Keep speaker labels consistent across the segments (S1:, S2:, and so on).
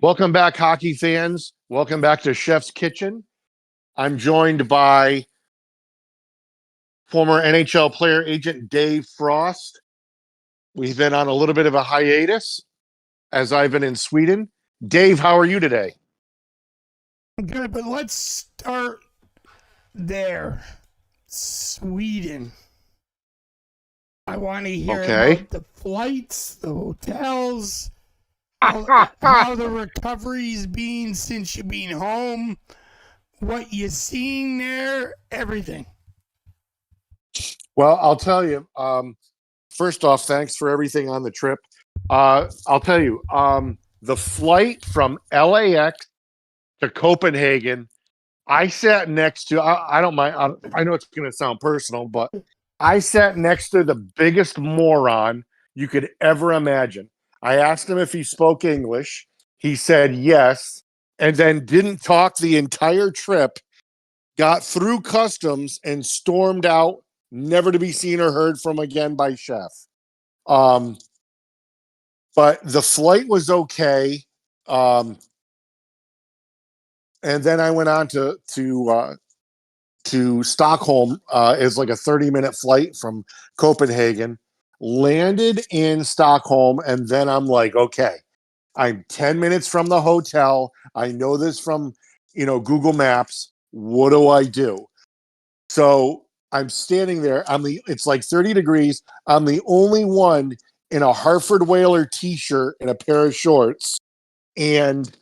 S1: Welcome back, hockey fans. Welcome back to Chef's Kitchen. I'm joined by former NHL player agent Dave Frost. We've been on a little bit of a hiatus as I've been in Sweden. Dave, how are you today?
S2: Good, but let's start there. Sweden. I want to hear
S1: Okay.
S2: about the flights, the hotels, how the recovery's been since you've been home, what you seeing there, everything.
S1: Well, I'll tell you. First off, thanks for everything on the trip. I'll tell you. The flight from LAX to Copenhagen, I sat next to. I don't mind. I know it's going to sound personal, but I sat next to the biggest moron you could ever imagine. I asked him if he spoke English. He said yes, and then didn't talk the entire trip. Got through customs and stormed out, never to be seen or heard from again by Chef. Um, but the flight was okay. And then I went on to Stockholm. Is like a 30-minute flight from Copenhagen. Landed in Stockholm, and then I'm like, okay, I'm 10 minutes from the hotel. I know this from Google Maps. What do I do? So I'm standing there. It's like 30 degrees. I'm the only one in a Hartford Whaler t-shirt and a pair of shorts. And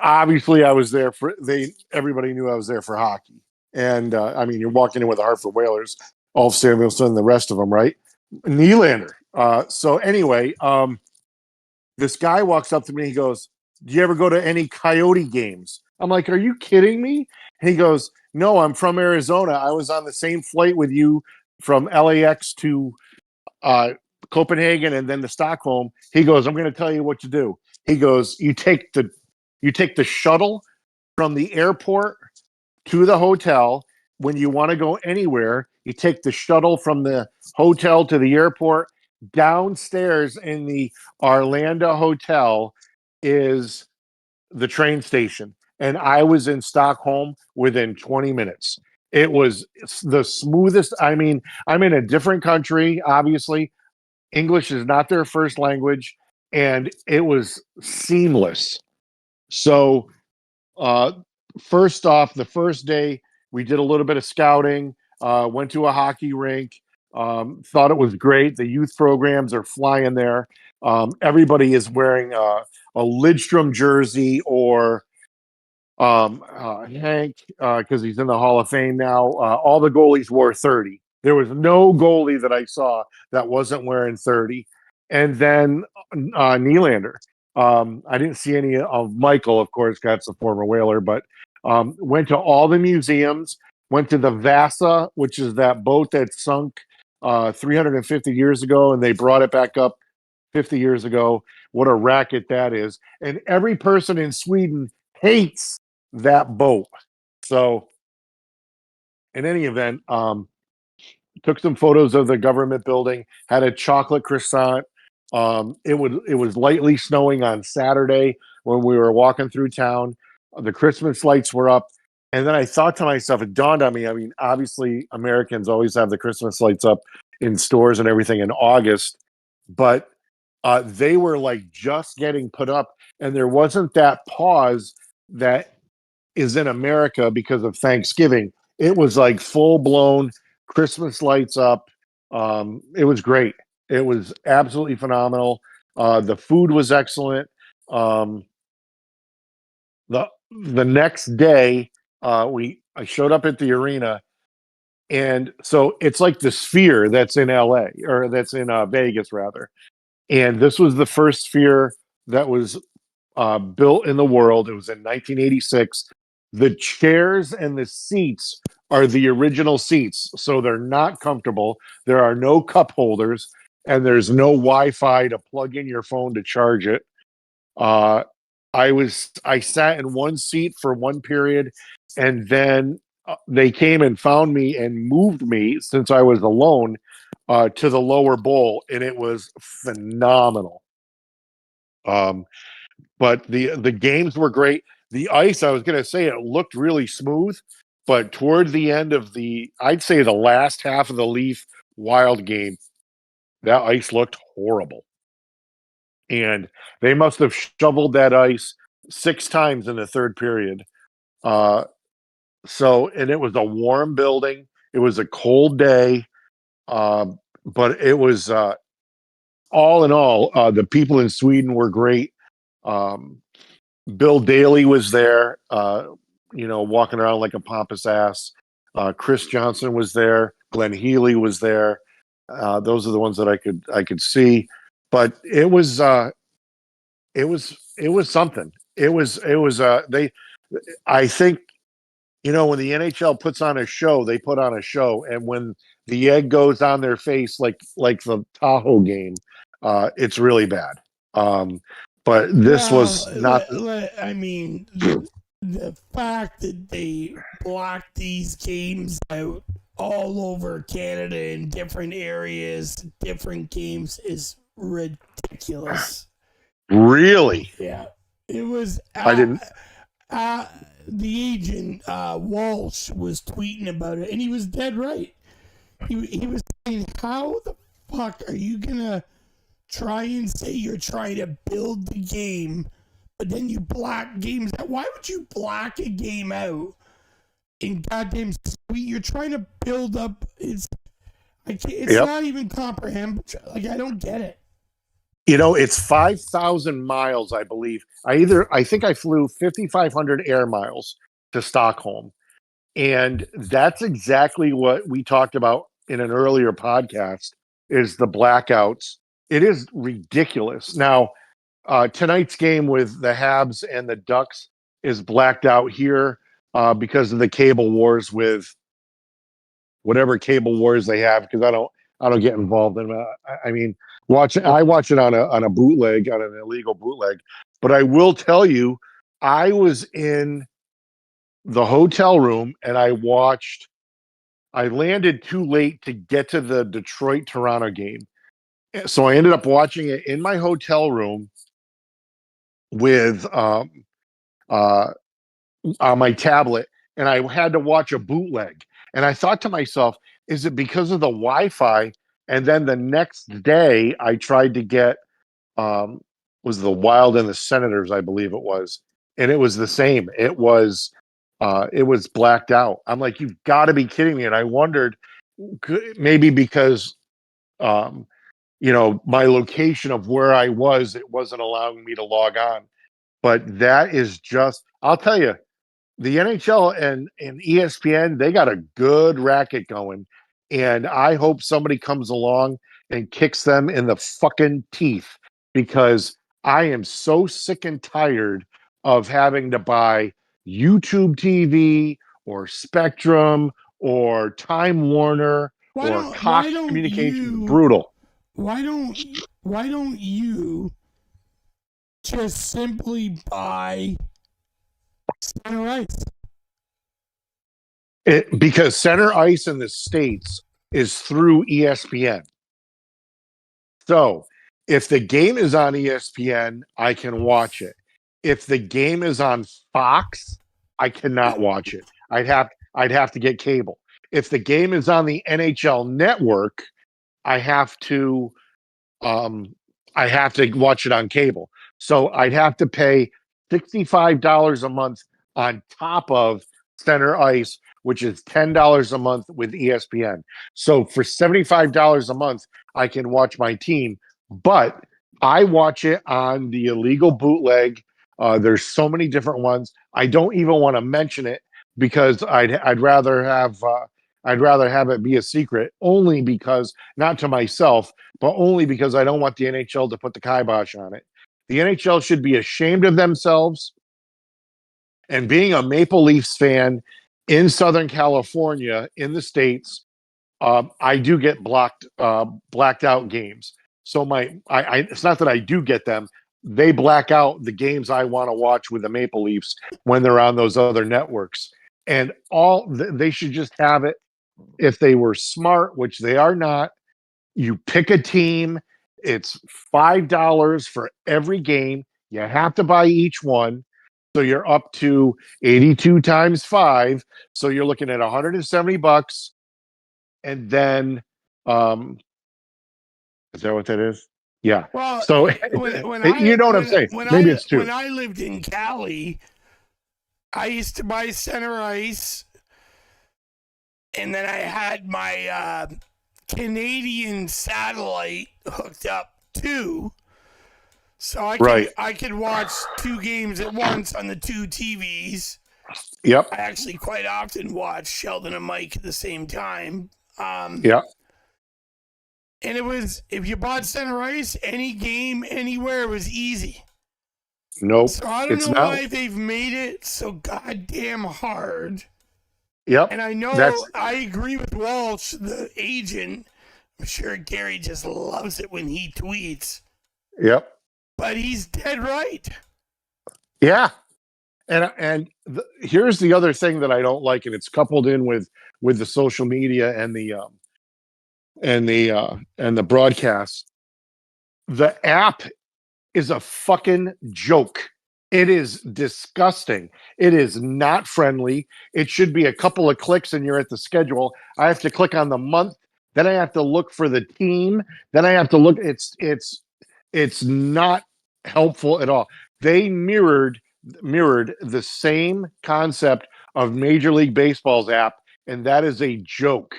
S1: obviously I was there for everybody knew I was there for hockey. And I mean, you're walking in with the Hartford Whalers, all of Samuelson and the rest of them, right? Nylander. So anyway, this guy walks up to me. He goes, "Do you ever go to any Coyote games?" I'm like, "Are you kidding me?" And he goes, "No, I'm from Arizona. I was on the same flight with you from LAX to uh, Copenhagen and then to Stockholm." He goes, "I'm going to tell you what to do." He goes, "You take the shuttle from the airport to the hotel. When you want to go anywhere, you take the shuttle from the hotel to the airport. Downstairs in the Arlanda hotel is the train station." And I was in Stockholm within 20 minutes. It was the smoothest. I mean, I'm in a different country, obviously. English is not their first language, and it was seamless. So, uh, first off, the first day we did a little bit of scouting, went to a hockey rink, thought it was great. The youth programs are flying there. Everybody is wearing a Lidstrom jersey or Hank, because he's in the Hall of Fame now. All the goalies wore 30. There was no goalie that I saw that wasn't wearing 30. And then Nylander. I didn't see any of Michael, of course, that's a former Whaler, but went to all the museums, went to the Vasa, which is that boat that sunk 350 years ago, and they brought it back up 50 years ago. What a racket that is. And every person in Sweden hates that boat. So, in any event, took some photos of the government building, had a chocolate croissant. It was lightly snowing on Saturday when we were walking through town. The Christmas lights were up. And then I thought to myself, it dawned on me. I mean, obviously, Americans always have the Christmas lights up in stores and everything in August, but they were like just getting put up, and there wasn't that pause that is in America because of Thanksgiving. It was like full blown Christmas lights up. It was great. It was absolutely phenomenal. The food was excellent. Um, the next day, I showed up at the arena, and so it's like the Sphere that's in LA, or that's in Vegas rather. And this was the first Sphere that was built in the world. It was in 1986. The chairs and the seats are the original seats, so they're not comfortable. There are no cup holders, and there's no Wi-Fi to plug in your phone to charge it. Uh, I sat in one seat for one period, and then they came and found me and moved me since I was alone to the lower bowl, and it was phenomenal. Um, but the games were great. The ice, I was going to say, it looked really smooth, but toward the end of I'd say the last half of the Leaf Wild game, that ice looked horrible, and they must have shoveled that ice 6 times in the third period. And it was a warm building. It was a cold day, but it was all in all, the people in Sweden were great. Um, Bill Daly was there, walking around like a pompous ass. Chris Johnson was there. Glenn Healy was there. Those are the ones that I could see. But it was something. It was they. I think when the NHL puts on a show, they put on a show, and when the egg goes on their face, like the Tahoe game, it's really bad. But this was not.
S2: I mean, the fact that they blocked these games out all over Canada in different areas, different games is ridiculous.
S1: Really?
S2: Yeah. It was.
S1: I didn't.
S2: The agent, Walsh, was tweeting about it, and he was dead right. He was saying, how the fuck are you going to try and say you're trying to build the game, but then you block games out? Why would you block a game out in goddamn Sweden? You're trying to build up. It's not even comprehensible. Like, I don't get it.
S1: It's 5,000 miles, I believe. I think I flew 5,500 air miles to Stockholm. And that's exactly what we talked about in an earlier podcast, is the blackouts. It is ridiculous. Now, tonight's game with the Habs and the Ducks is blacked out here because of the cable wars with whatever cable wars they have, because I don't get involved in it. I mean, I watch it on a bootleg, on an illegal bootleg. But I will tell you, I was in the hotel room and I landed too late to get to the Detroit Toronto game. So I ended up watching it in my hotel room with on my tablet, and I had to watch a bootleg. And I thought to myself, is it because of the Wi-Fi? And then the next day I tried to get was the Wild and the Senators, I believe it was, and it was the same. It was blacked out. I'm like, you've got to be kidding me. And I wondered, maybe because my location of where I was, it wasn't allowing me to log on. But that is just, I'll tell you, the NHL and ESPN, they got a good racket going. And I hope somebody comes along and kicks them in the fucking teeth, because I am so sick and tired of having to buy YouTube TV or Spectrum or Time Warner or Cox Communications. Brutal.
S2: Why don't you just simply buy Center Ice?
S1: Because Center Ice in the States is through ESPN. So if the game is on ESPN, I can watch it. If the game is on Fox, I cannot watch it. I'd have to get cable. If the game is on the NHL Network, I have to watch it on cable. So I'd have to pay $65 a month on top of Center Ice, which is $10 a month with ESPN. So for $75 a month, I can watch my team, but I watch it on the illegal bootleg. There's so many different ones. I don't even want to mention it, because I'd rather have it be a secret, only because, not to myself, but only because I don't want the NHL to put the kibosh on it. The NHL should be ashamed of themselves. And being a Maple Leafs fan in Southern California, in the States, I do get blacked out games. So it's not that I do get them. They black out the games I want to watch with the Maple Leafs when they're on those other networks. And they should just have it. If they were smart, which they are not, you pick a team. It's $5 for every game. You have to buy each one. So you're up to 82 times 5. So you're looking at $170. And then, is that what that is? Yeah.
S2: Well,
S1: So
S2: when
S1: you
S2: I
S1: know what I'm
S2: when
S1: saying?
S2: when
S1: Maybe
S2: I
S1: it's
S2: when
S1: 2.
S2: I lived in Cali, I used to buy center ice, and then I had my Canadian satellite hooked up too, so
S1: Right.
S2: I could watch 2 games at once on the 2 TVs.
S1: Yep.
S2: I actually quite often watch Sheldon and Mike at the same time.
S1: Yep.
S2: And it was, if you bought center ice, any game, anywhere, was easy.
S1: Nope.
S2: So I don't
S1: It's
S2: know
S1: not.
S2: why they've made it so goddamn hard.
S1: Yep.
S2: And I know
S1: That's
S2: I agree with Walsh, the agent. I'm sure Gary just loves it when he tweets.
S1: Yep.
S2: But he's dead right.
S1: Yeah. Here's the other thing that I don't like, and it's coupled in with the social media and the broadcast. The app is a fucking joke. It is disgusting. It is not friendly. It should be a couple of clicks and you're at the schedule. I have to click on the month, then I have to look for the team, then I have to look. It's not helpful at all. They mirrored the same concept of Major League Baseball's app, and that is a joke.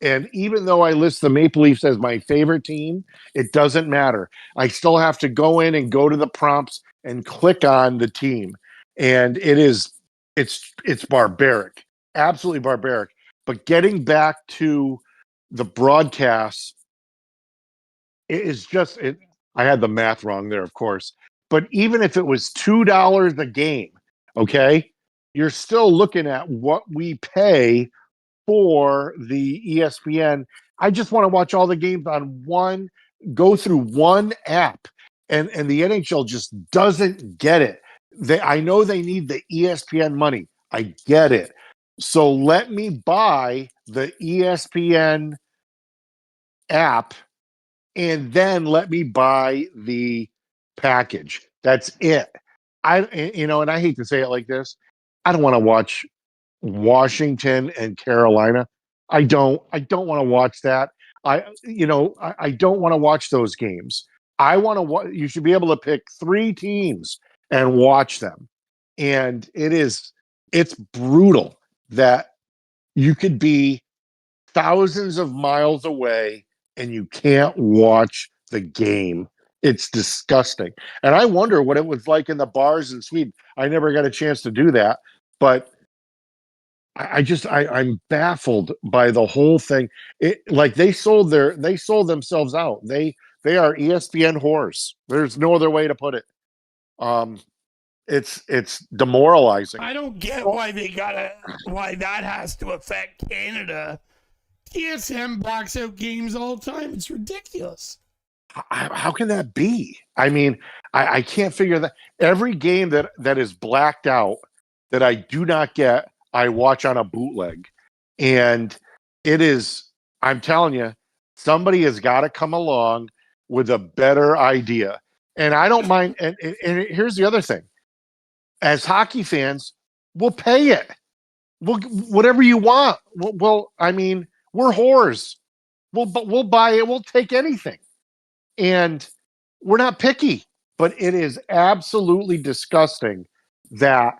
S1: And even though I list the Maple Leafs as my favorite team, it doesn't matter. I still have to go in and go to the prompts and click on the team. And it's barbaric. Absolutely barbaric. But getting back to the broadcasts, it is just it I had the math wrong there, of course. But even if it was $2 a game, okay, you're still looking at what we pay for the ESPN. I just want to watch all the games on one, go through one app. And the NHL just doesn't get it. I know they need the ESPN money. I get it. So let me buy the ESPN app and then let me buy the package. That's it. And I hate to say it like this. I don't want to watch Washington and Carolina. I don't want to watch that. I don't want to watch those games. I want to watch. You should be able to pick 3 teams and watch them. And it's brutal that you could be thousands of miles away and you can't watch the game. It's disgusting. And I wonder what it was like in the bars in Sweden. I never got a chance to do that, but I'm baffled by the whole thing. Like they sold themselves out. They are ESPN whores. There's no other way to put it. Um, it's demoralizing.
S2: I don't get why that has to affect Canada. TSN blocks out games all the time. It's ridiculous.
S1: How can that be? I mean, I can't figure that. Every game that is blacked out that I do not get, I watch on a bootleg. And it is, I'm telling you, somebody has got to come along with a better idea. And I don't mind. And here's the other thing. As hockey fans, we'll pay it. Whatever you want. I mean, we're whores. We'll buy it. We'll take anything. And we're not picky, but it is absolutely disgusting that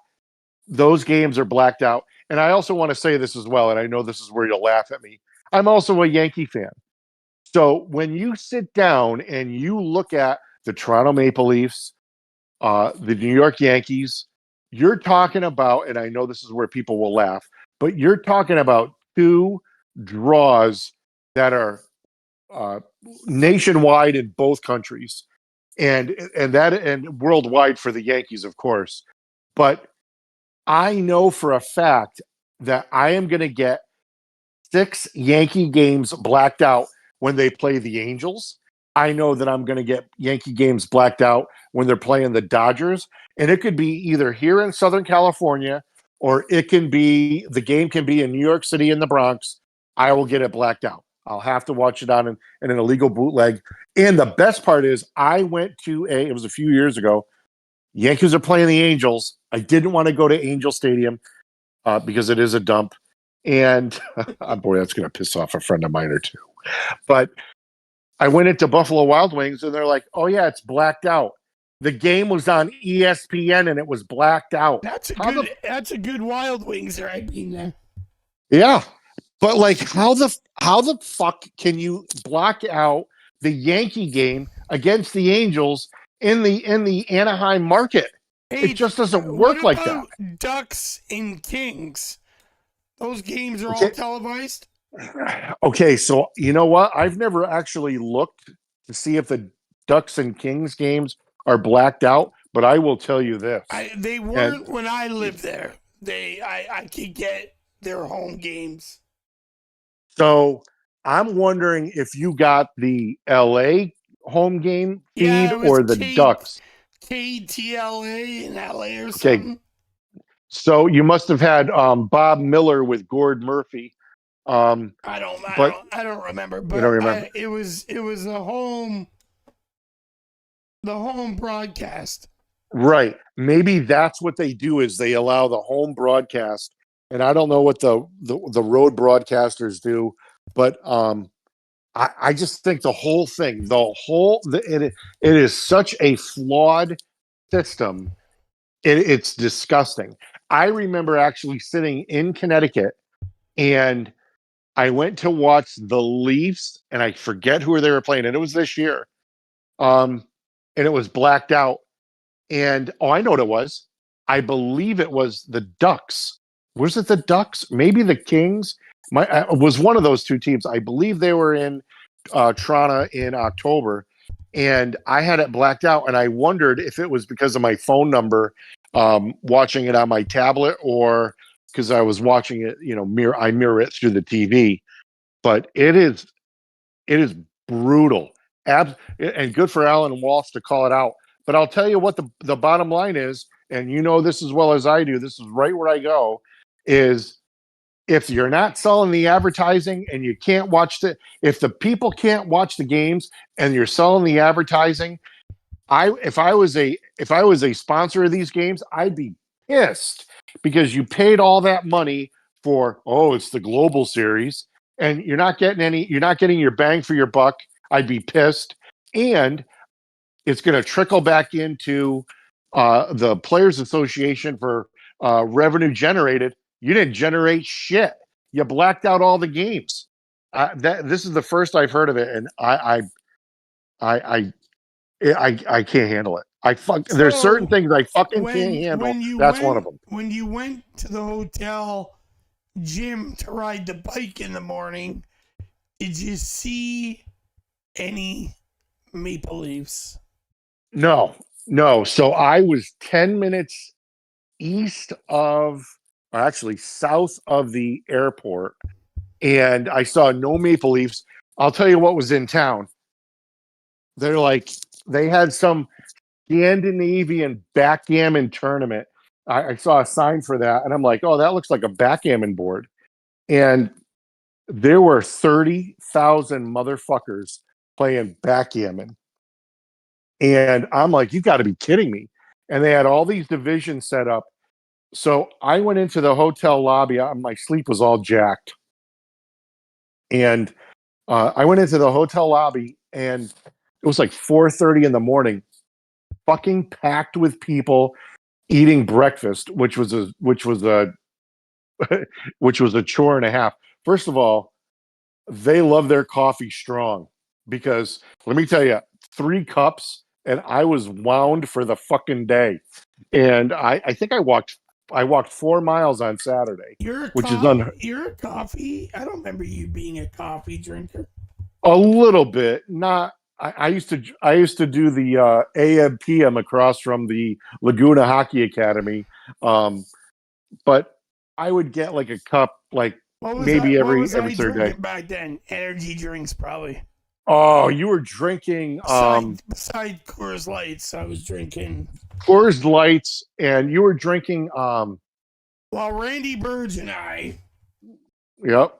S1: those games are blacked out. And I also want to say this as well, and I know this is where you'll laugh at me. I'm also a Yankee fan. So when you sit down and you look at the Toronto Maple Leafs, the New York Yankees, you're talking about, and I know this is where people will laugh, but you're talking about 2 draws that are nationwide in both countries, and worldwide for the Yankees, of course. But I know for a fact that I am going to get 6 Yankee games blacked out when they play the Angels. I know that I'm going to get Yankee games blacked out when they're playing the Dodgers, and it could be either here in Southern California or the game can be in New York City in the Bronx. I will get it blacked out. I'll have to watch it on in an illegal bootleg. And the best part is, it was a few years ago. Yankees are playing the Angels. I didn't want to go to Angel Stadium because it is a dump. And boy, that's going to piss off a friend of mine or two. But I went into Buffalo Wild Wings and they're like, oh, yeah, it's blacked out. The game was on ESPN and it was blacked out.
S2: That's a good Wild Wings right being there.
S1: Yeah. But like how the fuck can you block out the Yankee game against the Angels in the Anaheim market?
S2: Hey,
S1: it just doesn't work like that.
S2: Ducks and Kings. Those games are all televised.
S1: Okay, so you know what? I've never actually looked to see if the Ducks and Kings games are blacked out, but I will tell you this.
S2: They weren't when I lived there. I could get their home games.
S1: So I'm wondering if you got the LA home game feed or the Ducks.
S2: KTLA in LA or something.
S1: Okay. So you must have had Bob Miller with Gord Murphy.
S2: I don't remember. But
S1: you don't remember.
S2: It was the home broadcast.
S1: Right. Maybe that's what they do is they allow the home broadcast. And I don't know what the road broadcasters do, but I just think the whole thing, it is such a flawed system. It's disgusting. I remember actually sitting in Connecticut and I went to watch the Leafs and I forget who they were playing. And it was this year. And it was blacked out. And I know what it was. I believe it was the Ducks. Was it the Ducks? Maybe the Kings? It was one of those two teams. I believe they were in Toronto in October. And I had it blacked out. And I wondered if it was because of my phone number watching it on my tablet or because I was watching it, I mirror it through the TV. But it is brutal. And good for Alan Walsh to call it out. But I'll tell you what the bottom line is, and you know this as well as I do, this is right where I go, is if you're not selling the advertising and you can't watch if the people can't watch the games and you're selling the advertising, if I was a sponsor of these games, I'd be pissed because you paid all that money for, it's the Global Series and you're not getting your bang for your buck. I'd be pissed. And it's going to trickle back into the Players Association for revenue generated. You didn't generate shit. You blacked out all the games. This is the first I've heard of it, and I can't handle it. There's certain things I fucking can't handle. That's one of them.
S2: When you went to the hotel gym to ride the bike in the morning, did you see any Maple Leafs?
S1: No. So I was 10 minutes south of the airport, and I saw no Maple Leafs. I'll tell you what was in town. They had some Scandinavian backgammon tournament. I saw a sign for that, and I'm like, oh, that looks like a backgammon board. And there were 30,000 motherfuckers playing backgammon. And I'm like, you got to be kidding me. And they had all these divisions set up. So I went into the hotel lobby. My sleep was all jacked. And I went into the hotel lobby and it was like 4:30 in the morning, fucking packed with people eating breakfast, which was a chore and a half. First of all, they love their coffee strong because let me tell you, 3 cups and I was wound for the fucking day. And I think I walked 4 miles on Saturday.
S2: You're a coffee. I don't remember you being a coffee drinker.
S1: A little bit, not. I used to do the AM PM across from the Laguna Hockey Academy, but I would get like a cup, like maybe every third day.
S2: Back then, energy drinks probably.
S1: Oh, you were drinking
S2: beside Coors Lights. I was drinking
S1: Coors Lights, and you were drinking
S2: well, Randy Burge and I.
S1: Yep.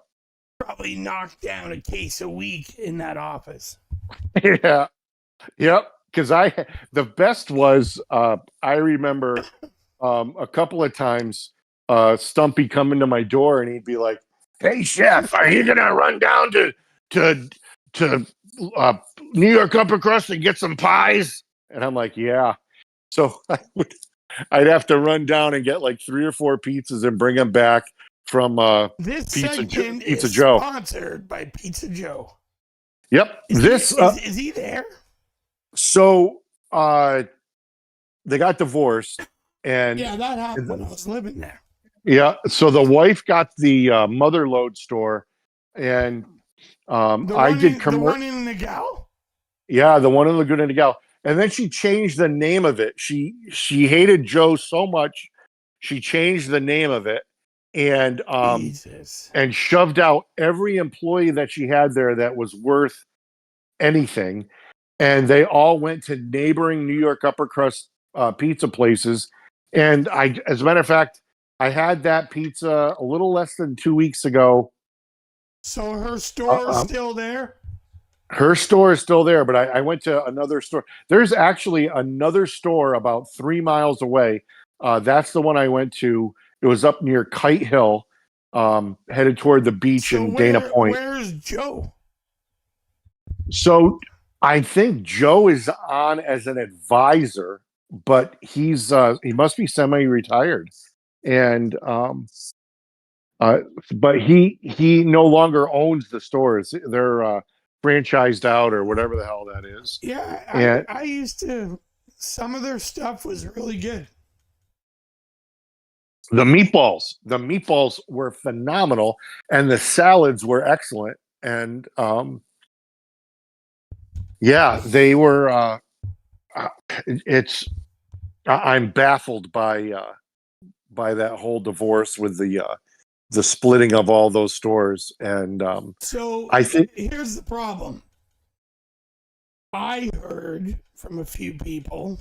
S2: Probably knocked down a case a week in that office.
S1: Yeah. Yep. because the best was I remember a couple of times Stumpy coming to my door and he'd be like, "Hey chef, are you gonna run down to to New York Upper Crust and get some pies?" And I'm like, "Yeah." So I'd have to run down and get like 3 or 4 pizzas and bring them back from
S2: This
S1: Pizza
S2: segment
S1: Pizza
S2: is
S1: Joe.
S2: sponsored by Pizza Joe.
S1: Yep.
S2: Is he there?
S1: So they got divorced, and
S2: Yeah, that happened when I was living there.
S1: yeah. So the wife got the Mother Lode store, and I did
S2: the one in Nagel.
S1: Yeah, the one in Laguna Niguel. And then she changed the name of it. She hated Joe so much, she changed the name of it, and
S2: Jesus.
S1: and shoved out every employee that she had there that was worth anything. And they all went to neighboring New York upper crust pizza places. And as a matter of fact, I had that pizza a little less than 2 weeks ago.
S2: So her store is still there?
S1: Her store is still there, but I went to another store. There's actually another store about 3 miles away. That's the one I went to. It was up near Kite Hill, headed toward the beach in Dana Point.
S2: Where's Joe?
S1: So I think Joe is on as an advisor, but he must be semi-retired, and but he no longer owns the stores. They're franchised out or whatever the hell that is.
S2: Yeah, I used to. Some of their stuff was really good.
S1: The meatballs were phenomenal, and the salads were excellent. And yeah, they were. I'm baffled by that whole divorce with the splitting of all those stores. And
S2: so
S1: I think
S2: here's the problem. I heard from a few people,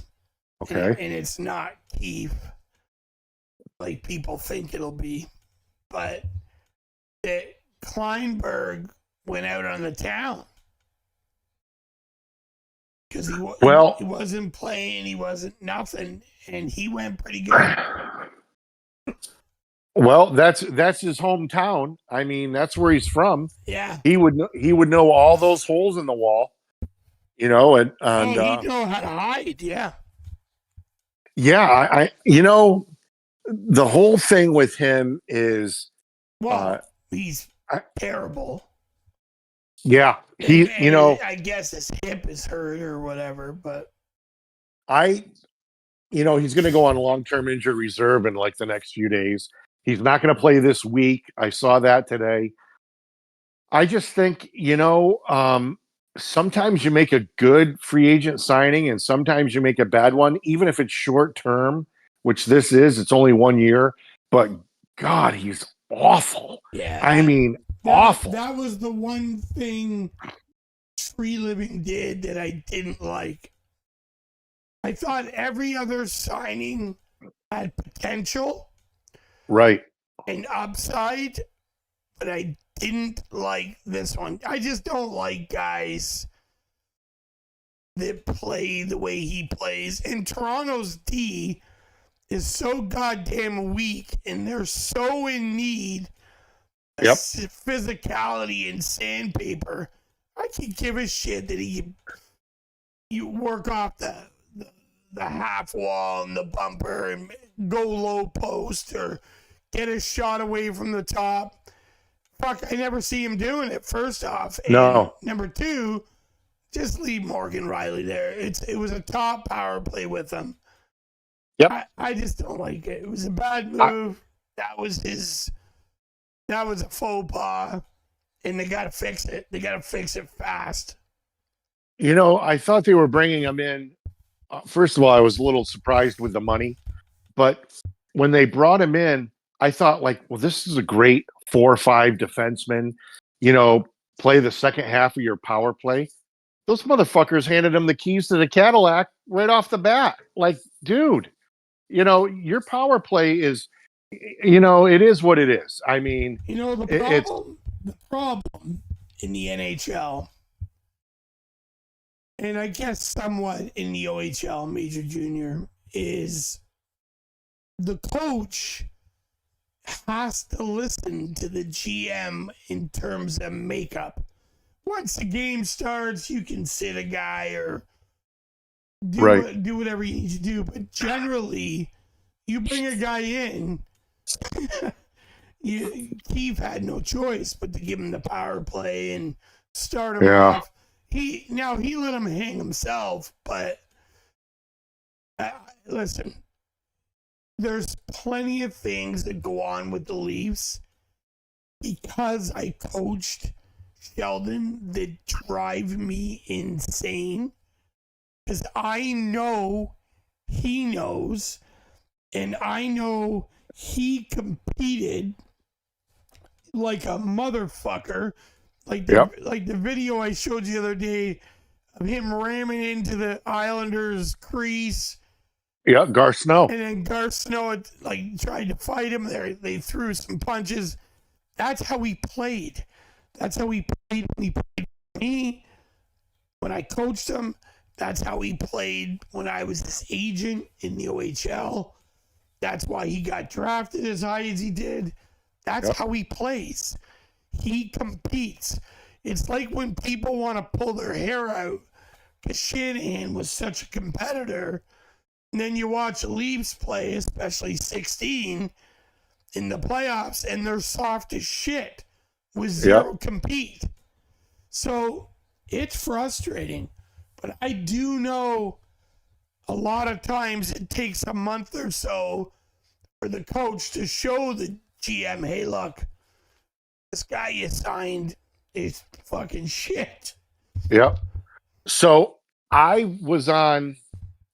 S1: okay,
S2: and it's not Keith like people think it'll be, but that Kleinberg went out on the town because he wasn't playing, he wasn't nothing, and he went pretty good.
S1: Well, that's his hometown. I mean, that's where he's from.
S2: Yeah,
S1: he would know all those holes in the wall, you know, and
S2: he'd know how to hide. Yeah,
S1: I the whole thing with him is,
S2: he's terrible.
S1: Yeah,
S2: I guess his hip is hurt or whatever, but
S1: he's going to go on long-term injured reserve in like the next few days. He's not going to play this week. I saw that today. I just think, sometimes you make a good free agent signing and sometimes you make a bad one, even if it's short term, which this is. It's only 1 year, but God, he's awful.
S2: Yeah.
S1: I mean, awful.
S2: That was the one thing Free Living did that I didn't like. I thought every other signing had potential.
S1: Right.
S2: And upside, but I didn't like this one. I just don't like guys that play the way he plays. And Toronto's D is so goddamn weak, and they're so in need of physicality and sandpaper. I could give a shit that you work off the half wall and the bumper and go low post or get a shot away from the top. Fuck, I never see him doing it, first off. And
S1: no.
S2: Number two, just leave Morgan Rielly there. It was a top power play with him.
S1: Yep.
S2: I just don't like it. It was a bad move. That was a faux pas. And they got to fix it. They got to fix it fast.
S1: I thought they were bringing him in. First of all, I was a little surprised with the money. But when they brought him in, I thought, well, this is a great 4 or 5 defenseman. Play the second half of your power play. Those motherfuckers handed him the keys to the Cadillac right off the bat. Like, dude, your power play is, it is what it is. I mean,
S2: the problem in the NHL and I guess somewhat in the OHL Major Junior, is the coach has to listen to the GM in terms of makeup. Once the game starts, you can sit a guy or do whatever you need to do. But generally, you bring a guy in, Keefe had no choice but to give him the power play and start him off. He let him hang himself, but listen, there's plenty of things that go on with the Leafs because I coached Sheldon that drive me insane. Because I know he knows, and I know he competed like a motherfucker. Like the video I showed you the other day of him ramming into the Islanders' crease.
S1: Yeah, Garth Snow.
S2: And then Garth Snow tried to fight him. They threw some punches. That's how he played. That's how he played when he played with me. When I coached him, that's how he played when I was his agent in the OHL. That's why he got drafted as high as he did. That's how he plays. He competes. It's like when people want to pull their hair out because Shanahan was such a competitor. And then you watch the Leafs play, especially 16, in the playoffs, and they're soft as shit with zero compete. So it's frustrating. But I do know a lot of times it takes a month or so for the coach to show the GM, hey, look, this guy you signed is fucking shit.
S1: Yep. So I was on,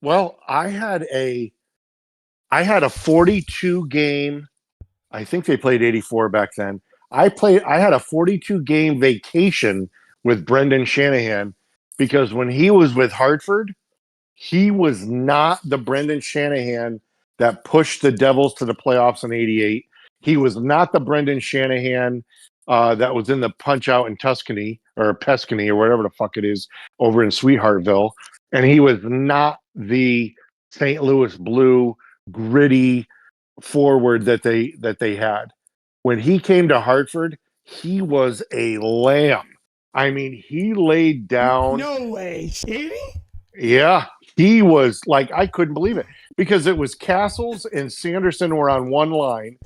S1: I had a 42 game, I think they played 84 back then. I had a 42 game vacation with Brendan Shanahan because when he was with Hartford, he was not the Brendan Shanahan that pushed the Devils to the playoffs in 88. He was not the Brendan Shanahan that was in the Punch Out in Tuscany or Pescany or whatever the fuck it is over in Sweetheartville. And he was not the St. Louis Blue gritty forward that they had. When he came to Hartford, he was a lamb. I mean, he laid down.
S2: No way, Shady?
S1: Yeah, he was like, I couldn't believe it because it was Castles and Sanderson were on one line,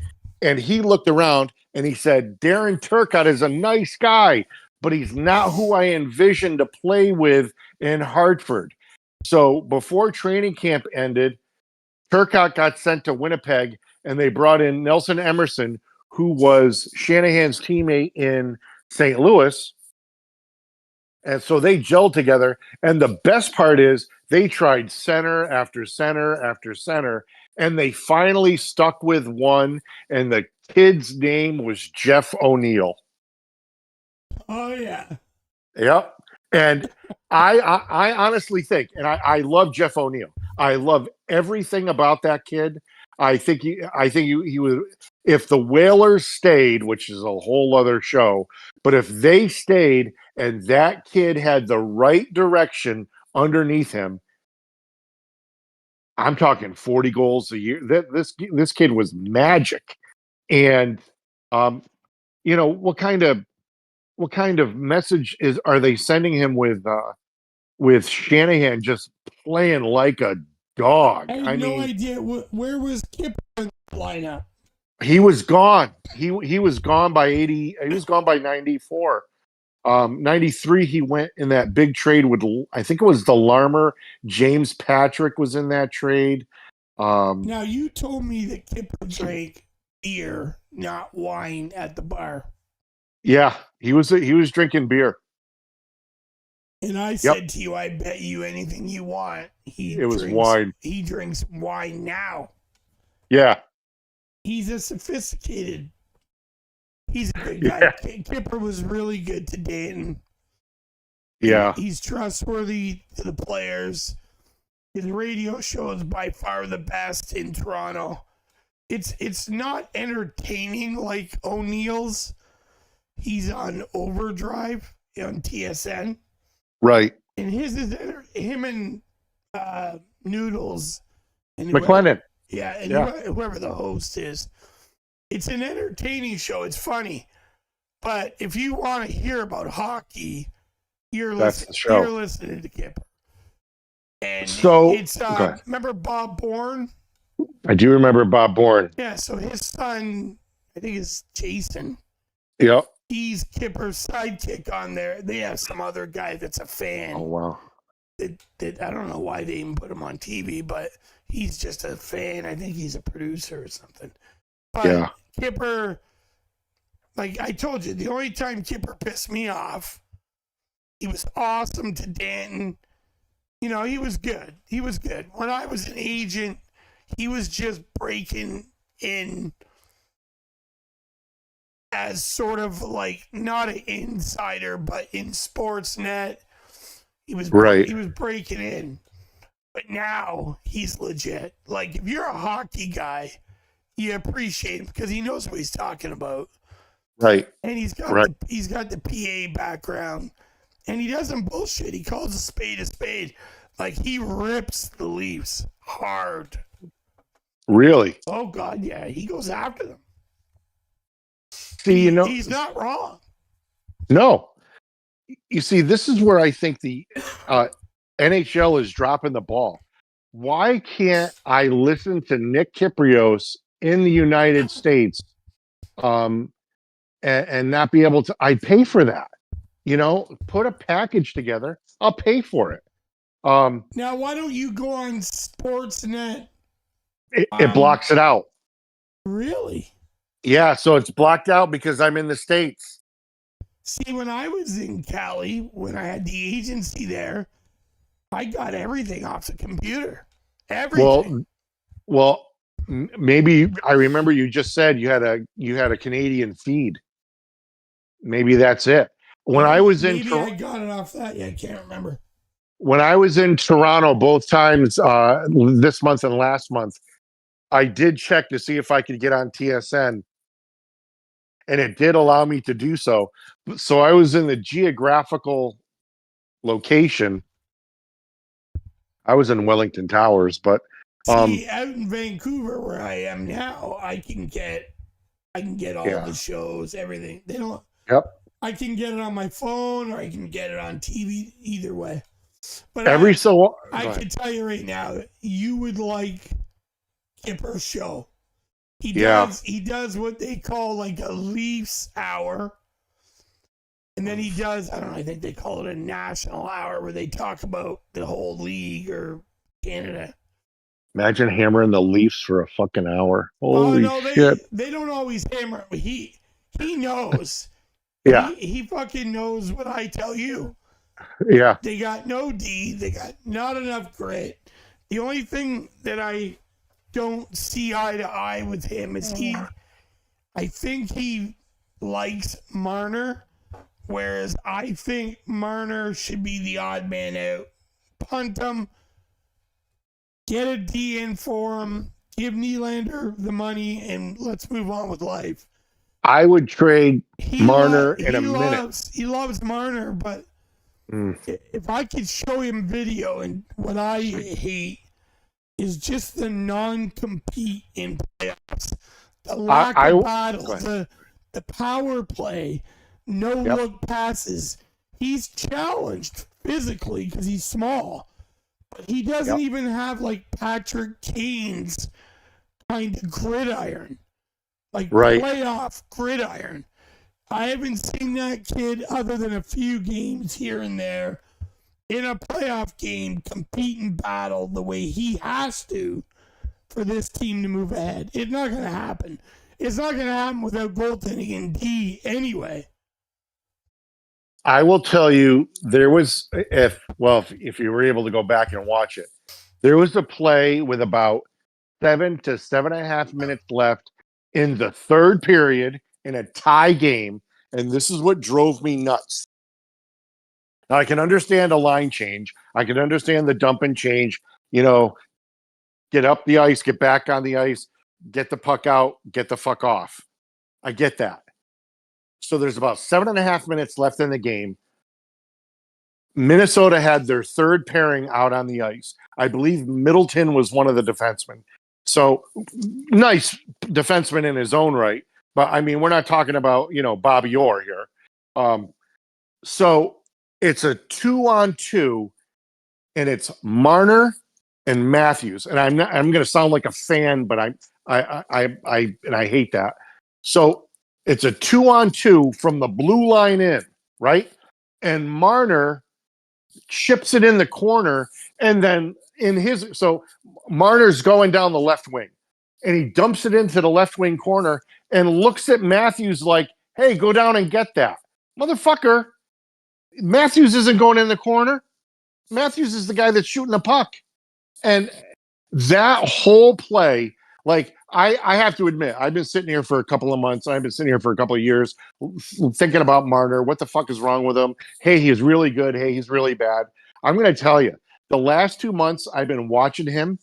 S1: and he looked around and he said, Darren Turcotte is a nice guy, but he's not who I envisioned to play with in Hartford. So before training camp ended, Turcotte got sent to Winnipeg, and they brought in Nelson Emerson, who was Shanahan's teammate in St. Louis. And so they gelled together. And the best part is they tried center after center after center, and they finally stuck with one. And the kid's name was Jeff O'Neill.
S2: Oh, yeah.
S1: Yep. And I honestly think, and I love Jeff O'Neill. I love everything about that kid. I think he was, if the Whalers stayed, which is a whole other show, but if they stayed and that kid had the right direction underneath him, I'm talking 40 goals a year. This kid was magic. And what kind of message are they sending him with Shanahan just playing like a dog?
S2: I had no idea. Where was Kipper in the lineup?
S1: He was gone. He was gone by 80. He was gone by 94. 93, he went in that big trade with, I think it was the Larmer. James Patrick was in that trade.
S2: Now, you told me that Kipper drank beer, not wine, at the bar.
S1: Yeah, he was drinking beer.
S2: And I said to you, I bet you anything you want.
S1: It was wine.
S2: He drinks wine now.
S1: Yeah.
S2: He's a sophisticated. He's a good guy. Yeah. Kipper was really good to Dayton.
S1: Yeah.
S2: He's trustworthy to the players. His radio show is by far the best in Toronto. It's not entertaining like O'Neill's. He's on Overdrive on TSN.
S1: Right.
S2: and his is him and Noodles and
S1: McLennan.
S2: and whoever the host is. It's an entertaining show. It's funny, but if you want to hear about hockey, you're listening to Kipper. And
S1: so
S2: it's remember Bob Bourne?
S1: I do remember Bob Bourne.
S2: Yeah, so his son, I think is Jason.
S1: Yep.
S2: He's Kipper's sidekick on there. They have some other guy that's a fan.
S1: Oh wow.
S2: That I don't know why they even put him on TV, but he's just a fan. I think he's a producer or something. But Kipper, like I told you, the only time Kipper pissed me off, he was awesome to Danton. You know, he was good. He was good. When I was an agent, he was just breaking in as sort of like not an insider, but in Sportsnet. He was breaking in. But now he's legit. Like if you're a hockey guy, you appreciate him because he knows what he's talking about.
S1: Right.
S2: And he's got the PA background. And he doesn't bullshit. He calls a spade a spade. Like he rips the Leafs hard.
S1: Really?
S2: Oh God, yeah. He goes after them.
S1: See, you know,
S2: he's not wrong.
S1: No. You see, this is where I think the NHL is dropping the ball. Why can't I listen to Nick Kypreos in the United States and not be able to? I pay for that. You know, put a package together. I'll pay for it.
S2: Now, why don't you go on Sportsnet?
S1: It blocks it out.
S2: Really?
S1: Yeah, so it's blocked out because I'm in the States.
S2: See, when I was in Cali, when I had the agency there, I got everything off the computer. Everything.
S1: Well, maybe I remember you just said you had a Canadian feed. Maybe that's it. When I was in
S2: I got it off that. Yeah, I can't remember.
S1: When I was in Toronto both times this month and last month, I did check to see if I could get on TSN, and it did allow me to do so. So I was in the geographical location. I was in Wellington Towers, but
S2: see, out in Vancouver where I am now, I can get all the shows, everything. They don't.
S1: Yep.
S2: I can get it on my phone or I can get it on TV. Either way. But I can tell you right now, you would like Kipper's show. He does what they call like a Leafs hour. And then he does, I don't know, I think they call it a national hour where they talk about the whole league or Canada.
S1: Imagine hammering the Leafs for a fucking hour. Holy shit.
S2: They don't always hammer it, but he knows.
S1: Yeah.
S2: He fucking knows what I tell you.
S1: Yeah.
S2: They got no D. They got not enough grit. The only thing that I don't see eye to eye with him is I think he likes Marner, whereas I think Marner should be the odd man out. Punt him, get a D in for him, give Nylander the money, and let's move on with life.
S1: I would trade Marner in a minute.
S2: He loves Marner, but if I could show him video, and what I hate is just the non-compete in playoffs, the lack of battles, the power play, no-look passes. He's challenged physically because he's small, but he doesn't even have like Patrick Kane's kind of gridiron, like playoff gridiron. I haven't seen that kid other than a few games here and there in a playoff game compete and battle the way he has to for this team to move ahead. It's not going to happen. It's not going to happen without goaltending in D anyway.
S1: I will tell you, there was, if you were able to go back and watch it, there was a play with about 7 to 7.5 minutes left in the third period in a tie game, and this is what drove me nuts. Now, I can understand a line change. I can understand the dump and change, get up the ice, get back on the ice, get the puck out, get the fuck off. I get that. So there's about 7.5 minutes left in the game. Minnesota had their third pairing out on the ice. I believe Middleton was one of the defensemen. So nice defenseman in his own right. But I mean, we're not talking about, Bobby Orr here. So it's a 2-on-2, and it's Marner and Matthews. And I'm going to sound like a fan, but I hate that. So it's a 2-on-2 from the blue line in, right? And Marner chips it in the corner, and then so Marner's going down the left wing, and he dumps it into the left wing corner and looks at Matthews like, hey, go down and get that. Motherfucker, Matthews isn't going in the corner. Matthews is the guy that's shooting the puck. And that whole play, like, I have to admit, I've been sitting here for a couple of months. I've been sitting here for a couple of years thinking about Marner. What the fuck is wrong with him? Hey, he's really good. Hey, he's really bad. I'm going to tell you, the last 2 months I've been watching him,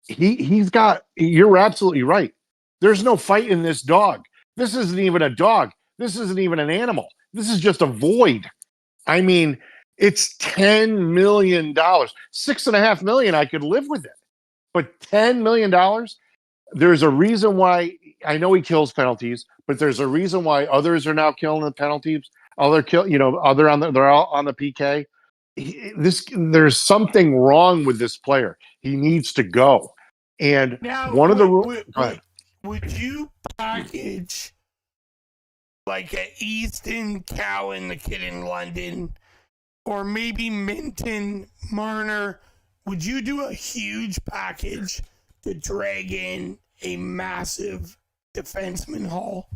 S1: you're absolutely right. There's no fight in this dog. This isn't even a dog. This isn't even an animal. This is just a void. I mean, it's $10 million. $6.5 million, I could live with it. But $10 million, there's a reason why. I know he kills penalties, but there's a reason why others are now killing the penalties. They're all on the PK. There's something wrong with this player. He needs to go. And
S2: now,
S1: one of the
S2: would you package like a Easton Cowan, the kid in London, or maybe Minton Marner? Would you do a huge package to drag in a massive defenseman haul?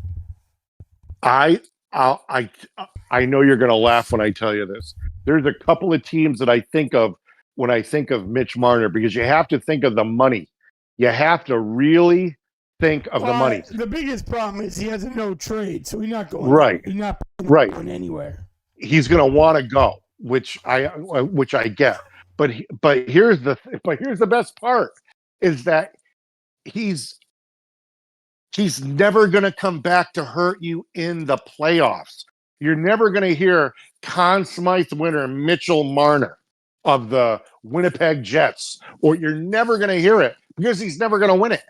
S1: I know you're going to laugh when I tell you this. There's a couple of teams that I think of when I think of Mitch Marner, because you have to think of the money. You have to really think of the money.
S2: The biggest problem is he has a no trade, so he's not going.
S1: Right.
S2: He's not going anywhere.
S1: He's going to want to go, which I get. But here's the best part is that he's never going to come back to hurt you in the playoffs. You're never going to hear Conn Smythe winner Mitchell Marner of the Winnipeg Jets, or you're never going to hear it because he's never going to win it.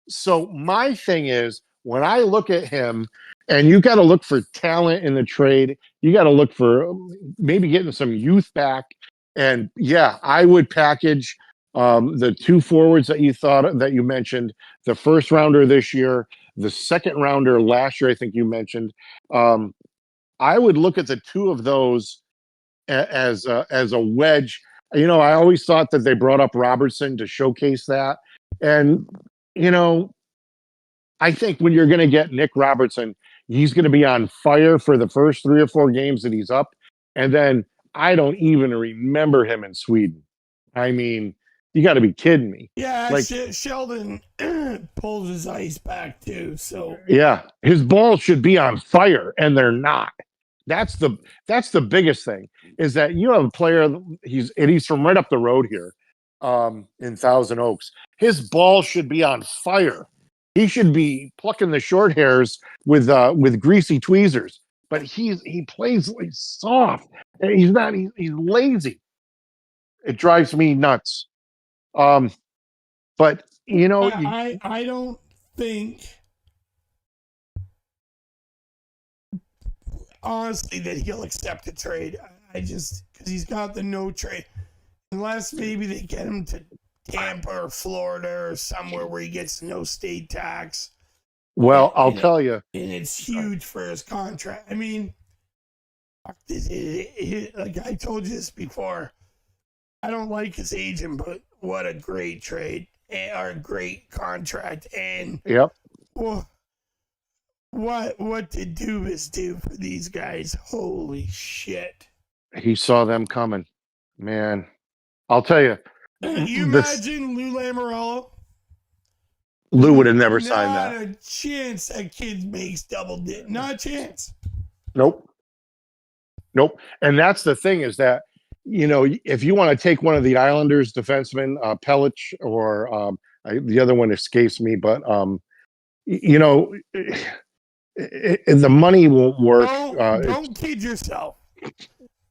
S1: So my thing is, when I look at him, and you got to look for talent in the trade, you got to look for maybe getting some youth back. And yeah, I would package the two forwards that you mentioned, the first rounder this year, the second rounder last year, I think you mentioned. I would look at the two of those as a wedge. I always thought that they brought up Robertson to showcase that. And, I think when you're going to get Nick Robertson, he's going to be on fire for the first 3 or 4 games that he's up. And then I don't even remember him in Sweden. I mean, you got to be kidding me.
S2: Yeah, Sheldon pulls his ice back too. So
S1: yeah, his balls should be on fire, and they're not. That's the biggest thing, is that you have a player. He's from right up the road here, in Thousand Oaks. His balls should be on fire. He should be plucking the short hairs with greasy tweezers. But he plays like soft. He's not. He's lazy. It drives me nuts. But
S2: I don't think, honestly, that he'll accept a trade. Because he's got the no trade, unless maybe they get him to Tampa or Florida or somewhere where he gets no state tax.
S1: Well, I'll tell you,
S2: and it's huge for his contract. I mean, like I told you this before, I don't like his agent, but what a great trade or a great contract. And
S1: yep.
S2: Well, what did Dubas do for these guys? Holy shit!
S1: He saw them coming, man. I'll tell you.
S2: You imagine Lou Lamoriello?
S1: Lou would have never signed that.
S2: Not a chance that kid makes double dip. Not a chance.
S1: Nope. And that's the thing, is that, if you want to take one of the Islanders defensemen, Pelech, or the other one escapes me, but the money won't work.
S2: Don't kid yourself.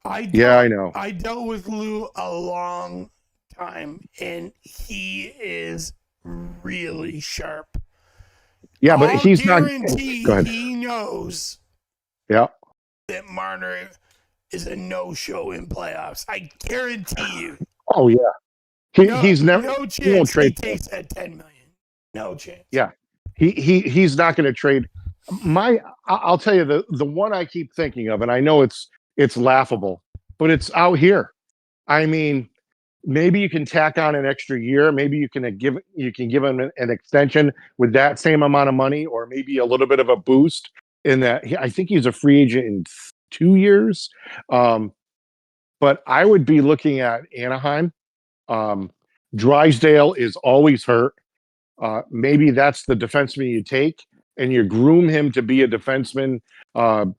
S2: I
S1: know.
S2: I dealt with Lou a long time, and he is really sharp.
S1: Yeah, but
S2: I'll
S1: he's not.
S2: guarantee
S1: Go ahead.
S2: he knows
S1: Yeah.
S2: that Marner is a no-show in playoffs. I guarantee you.
S1: Oh yeah. He's never.
S2: No
S1: He won't
S2: chance he
S1: trade.
S2: takes that 10 million. No chance.
S1: Yeah. He's not going to trade. I'll tell you the one I keep thinking of, and I know it's laughable, but it's out here. I mean, maybe you can tack on an extra year. Maybe you can give him an extension with that same amount of money, or maybe a little bit of a boost in that. I think he's a free agent in 2 years. But I would be looking at Anaheim. Drysdale is always hurt. Maybe that's the defenseman you take, and you groom him to be a defenseman. Of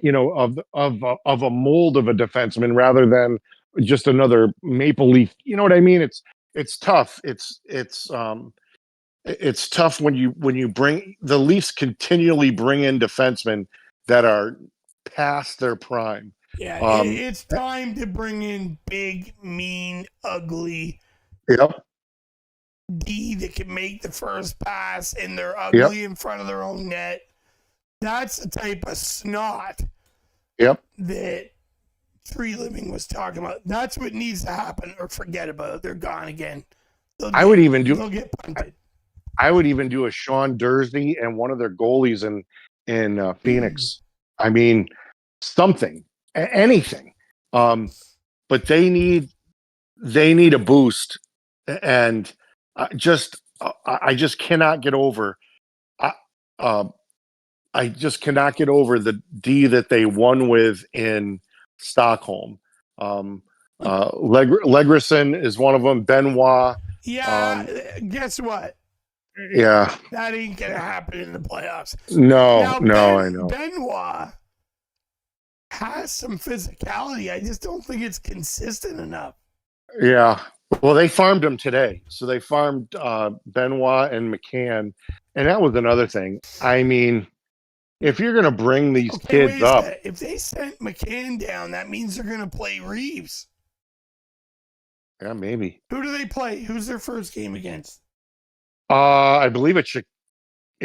S1: a mold of a defenseman rather than just another Maple Leaf. You know what I mean? It's tough. It's tough when you bring the Leafs continually bring in defensemen that are past their prime.
S2: Yeah, it's time to bring in big, mean, ugly
S1: Yep.
S2: D that can make the first pass, and they're ugly in front of their own net. That's the type of snot that Tree Living was talking about. That's what needs to happen, or forget about it. They're gone again. They'll get punted.
S1: I would even do a Sean Dursey and one of their goalies in Phoenix. I mean, something, anything. But they need a boost, and I just cannot get over. I just cannot get over the D that they won with in Stockholm. Legerson is one of them. Benoit.
S2: Yeah, guess what?
S1: Yeah,
S2: that ain't gonna happen in the playoffs.
S1: No, I know.
S2: Benoit has some physicality. I just don't think it's consistent enough.
S1: Yeah. Well, they farmed him today. So they farmed Benoit and McCann. And that was another thing. I mean, if you're going to bring these kids up.
S2: If they sent McCann down, that means they're going to play Reeves.
S1: Yeah, maybe.
S2: Who do they play? Who's their first game against?
S1: I believe it's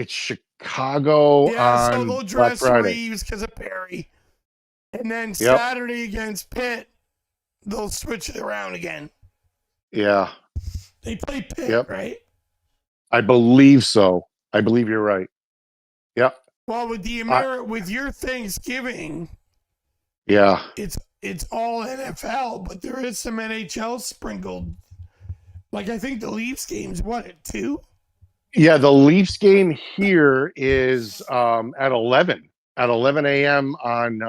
S1: Chicago.
S2: Yeah, so they'll dress Reeves because of Perry. And then Saturday against Pitt, they'll switch it around again.
S1: Yeah.
S2: They play Pitt, right?
S1: I believe so. I believe you're right. Yep.
S2: Well, with with your Thanksgiving, it's all NFL, but there is some NHL sprinkled. Like I think the Leafs game's at 2?
S1: Yeah, the Leafs game here is at 11 a.m. on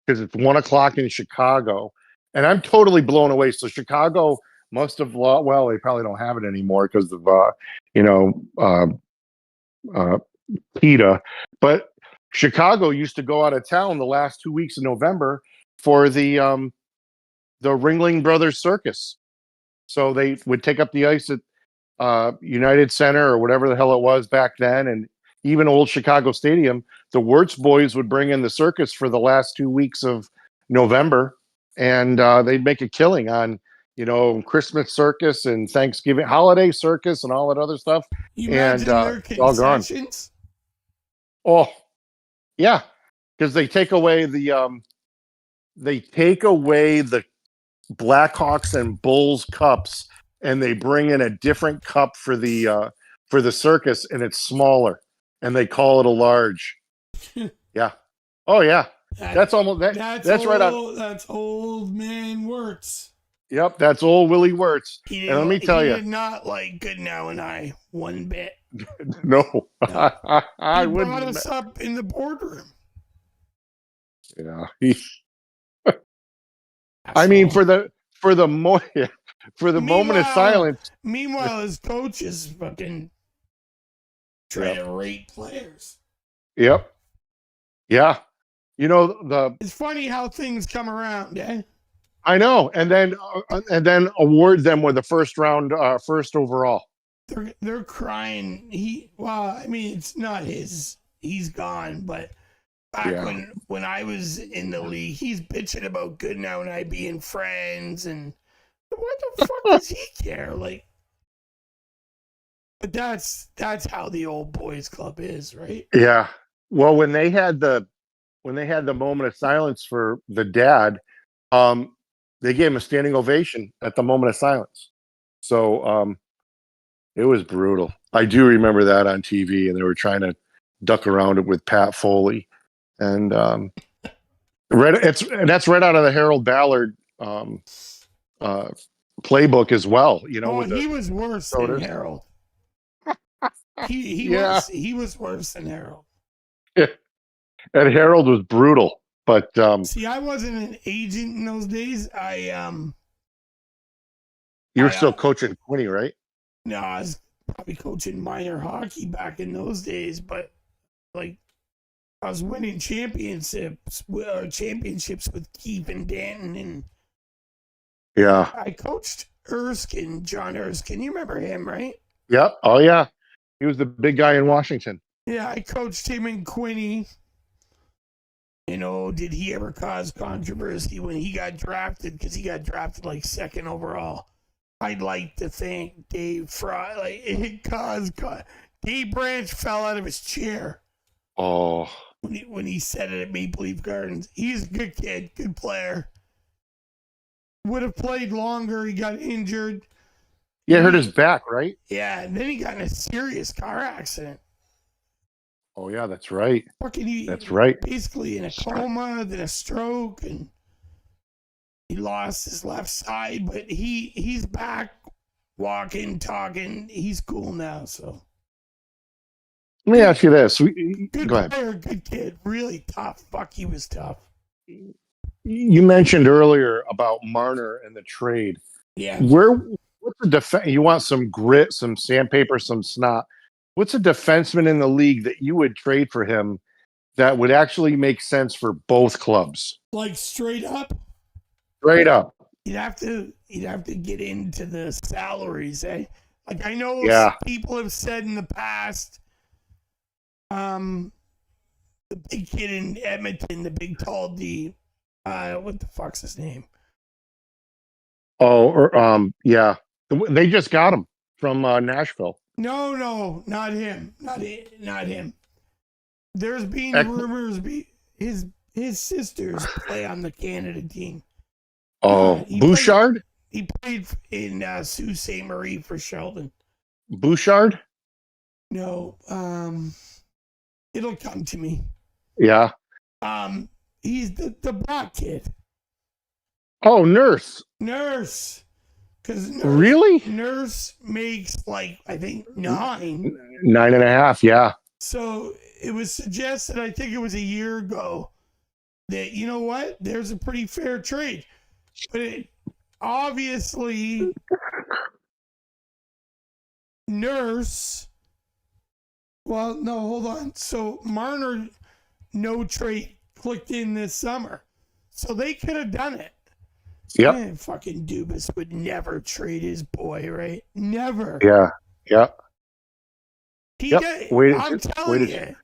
S1: because it's 1 o'clock in Chicago, and I'm totally blown away. So Chicago must have well, they probably don't have it anymore because of PETA, but Chicago used to go out of town the last 2 weeks of November for the Ringling Brothers Circus. So they would take up the ice at United Center or whatever the hell it was back then, and even old Chicago Stadium. The Wirtz boys would bring in the circus for the last 2 weeks of November, and they'd make a killing on Christmas circus and Thanksgiving holiday circus and all that other stuff.
S2: You imagine their concessions?
S1: Oh, yeah, because they take away the Blackhawks and Bulls cups, and they bring in a different cup for the circus, and it's smaller, and they call it a large. Yeah. Oh yeah. That's almost that. That's right on.
S2: That's old man Wirtz.
S1: Yep, that's old Willie Wirtz. And let me tell you,
S2: he did not like Goodnow and I one bit.
S1: No.
S2: I wouldn't. Brought us up in the boardroom.
S1: Yeah. I mean, for the moment of silence.
S2: Meanwhile, his coach is fucking trying to rate players.
S1: Yep. Yeah. It's
S2: funny how things come around, eh?
S1: I know, and then award them with the first round, first overall.
S2: They're crying. It's not his. He's gone, but back
S1: Yeah.
S2: when I was in the league, he's bitching about Goodnow and I being friends, and what the fuck does he care? Like, but that's how the old boys club is, right?
S1: Yeah. Well, when they had the moment of silence for the dad, they gave him a standing ovation at the moment of silence. So it was brutal. I do remember that on TV, and they were trying to duck around it with Pat Foley, and that's right out of the Harold Ballard playbook as well. You know,
S2: Oh,
S1: with
S2: he
S1: the
S2: was worse than
S1: sodas.
S2: Harold. He
S1: Yeah.
S2: was worse than Harold.
S1: And Harold was brutal, but
S2: See, I wasn't an agent in those days.
S1: you were still coaching Quinny, right?
S2: No, I was probably coaching minor hockey back in those days, but like I was winning championships with Keith and Danton, and
S1: Yeah.
S2: I coached Erskine, John Erskine. You remember him, right?
S1: Yep. Oh yeah, he was the big guy in Washington.
S2: Yeah, I coached him and Quinny. You know, did he ever cause controversy when he got drafted? Because he got drafted like second overall. I'd like to think Dave Fry, like it caused. Dave Branch fell out of his chair.
S1: Oh.
S2: When he said it at Maple Leaf Gardens. He's a good kid, good player. Would have played longer. He got injured.
S1: Yeah, hurt his back, right?
S2: Yeah, and then he got in a serious car accident.
S1: Oh yeah, that's right.
S2: That's
S1: right.
S2: Basically in a coma, then a stroke, and he lost his left side, but he's back, walking, talking. He's cool now. So
S1: Let me ask you this.
S2: good
S1: Go
S2: player,
S1: ahead.
S2: good kid, really tough. Fuck, he was tough.
S1: You mentioned earlier about Marner and the trade.
S2: Yeah.
S1: What's the defense? You want some grit, some sandpaper, some snot. What's a defenseman in the league that you would trade for him that would actually make sense for both clubs?
S2: Like straight up?
S1: Straight up.
S2: You'd have to get into the salaries, eh? Like I know people have said in the past, the big kid in Edmonton, the big tall D, what the fuck's his name?
S1: Oh, or yeah, they just got him from Nashville.
S2: No, not him, not him. There's been rumors. His sisters play on the Canada team.
S1: Oh, Bouchard.
S2: He played in Sault Ste. Marie for Sheldon.
S1: Bouchard.
S2: No, it'll come to me.
S1: Yeah.
S2: He's the black kid.
S1: Oh, Nurse.
S2: Because
S1: really?
S2: Nurse makes like I think
S1: 9.5. Yeah.
S2: So it was suggested, I think it was a year ago, that you know what? There's a pretty fair trade, but it obviously Nurse. Well, no, hold on. So Marner, no trade clicked in this summer, so they could have done it.
S1: Yep.
S2: Man, fucking Dubas would never trade his boy, right? Never.
S1: Yeah.
S2: I'm telling you,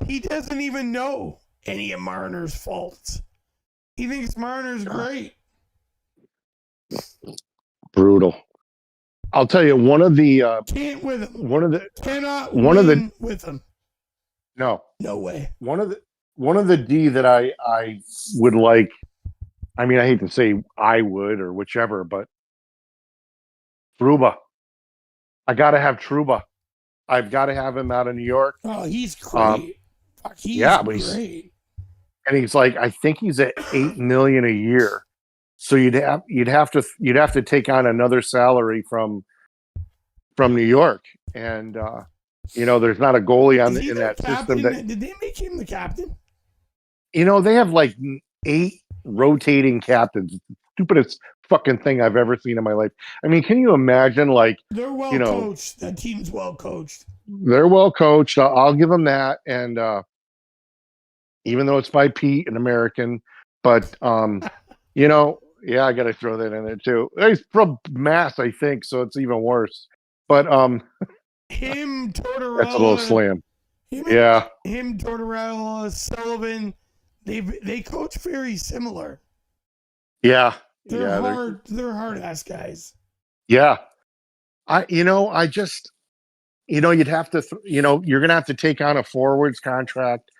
S2: he doesn't even know any of Marner's faults. He thinks Marner's great.
S1: Brutal. I'll tell you, one of the
S2: cannot win with him.
S1: No
S2: way.
S1: One of the D that I would like. I mean, I hate to say I would or whichever, but Trouba. I got to have Trouba. I've got to have him out of New York.
S2: Oh, he's great. He's great.
S1: And he's like, I think he's at $8 million a year. So you'd have to take on another salary from New York, and there's not a goalie in that system.
S2: Did they make him the captain?
S1: They have like 8 rotating captains. Stupidest fucking thing I've ever seen in my life. I mean, can you imagine? Like,
S2: they're well coached. That team's well coached.
S1: They're well coached. I'll give them that. And even though it's by Pete, an American, but I got to throw that in there too. He's from Mass, I think, so it's even worse. But
S2: him, Tortorella.
S1: That's a little slam.
S2: Him, Tortorella, Sullivan. They coach very similar.
S1: Yeah.
S2: They're hard. They're hard ass guys.
S1: Yeah. I just, you'd have to, you're going to have to take on a forwards contract.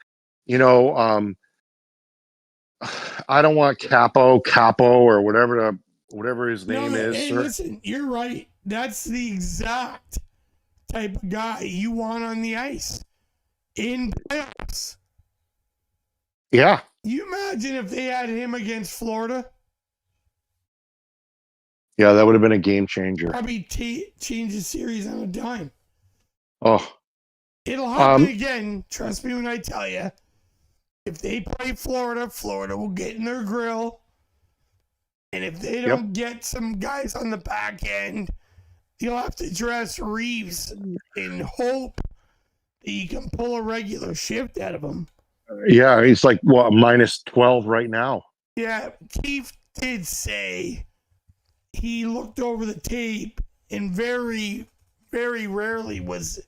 S1: I don't want Capo or whatever his name is.
S2: Hey, listen, you're right. That's the exact type of guy you want on the ice in playoffs.
S1: Yeah.
S2: You imagine if they had him against Florida?
S1: Yeah, that would have been a game changer.
S2: Probably change the series on a dime.
S1: Oh.
S2: It'll happen again. Trust me when I tell you. If they play Florida, Florida will get in their grill. And if they don't get some guys on the back end, you'll have to dress Reeves in hope that you can pull a regular shift out of him.
S1: Yeah, he's like, minus 12 right now.
S2: Yeah, Keefe did say he looked over the tape and very, very rarely was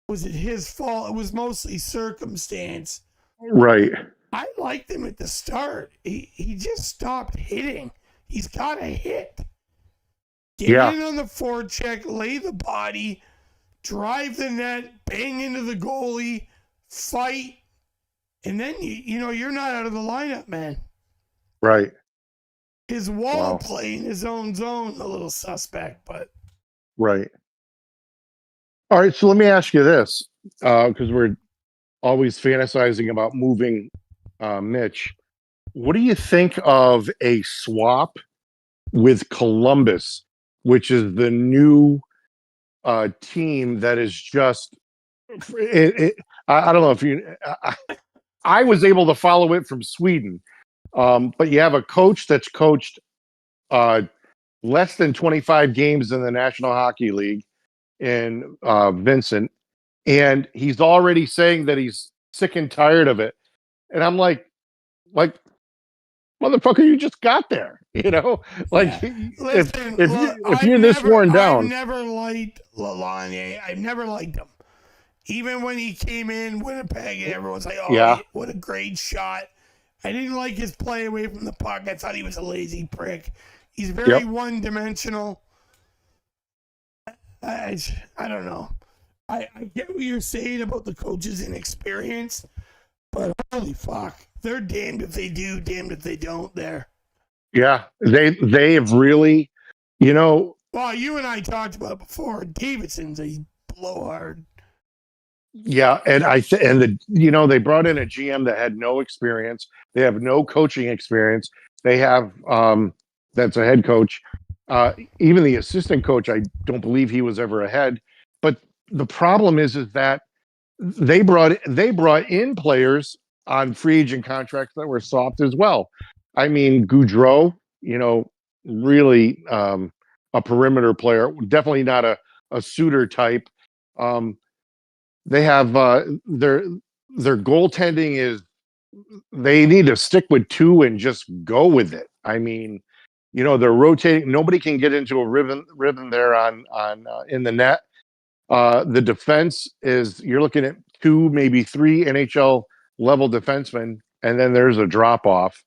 S2: it his fault. It was mostly circumstance.
S1: Right.
S2: I liked him at the start. He just stopped hitting. He's got to hit. Get in on the forecheck, lay the body, drive the net, bang into the goalie, fight, and then you're not out of the lineup, man.
S1: Right.
S2: His wall play in his own zone, a little suspect, but
S1: right. All right, so let me ask you this, because we're always fantasizing about moving Mitch. What do you think of a swap with Columbus, which is the new team that is just I don't know if you I was able to follow it from Sweden, but you have a coach that's coached less than 25 games in the National Hockey League in Vincent, and he's already saying that he's sick and tired of it. And I'm like, motherfucker, you just got there,
S2: Listen,
S1: if you're this worn down.
S2: I've never liked Lalonde. I've never liked him. Even when he came in Winnipeg and everyone's like, what a great shot. I didn't like his play away from the puck. I thought he was a lazy prick. He's very one-dimensional. I don't know. I get what you're saying about the coach's inexperience, but holy fuck. They're damned if they do, damned if they don't there.
S1: Yeah, they have really, Well,
S2: you and I talked about it before. Davidson's a blowhard.
S1: Yeah, and they brought in a GM that had no experience. They have no coaching experience. They have that's a head coach. Even the assistant coach, I don't believe he was ever a head. But the problem is that they brought in players on free agent contracts that were soft as well. I mean, Goudreau, really a perimeter player, definitely not a Suter type. They have their goaltending is they need to stick with two and just go with it. I mean, they're rotating. Nobody can get into a rhythm there on in the net. The defense is you're looking at 2, maybe 3 NHL level defensemen, and then there's a drop off.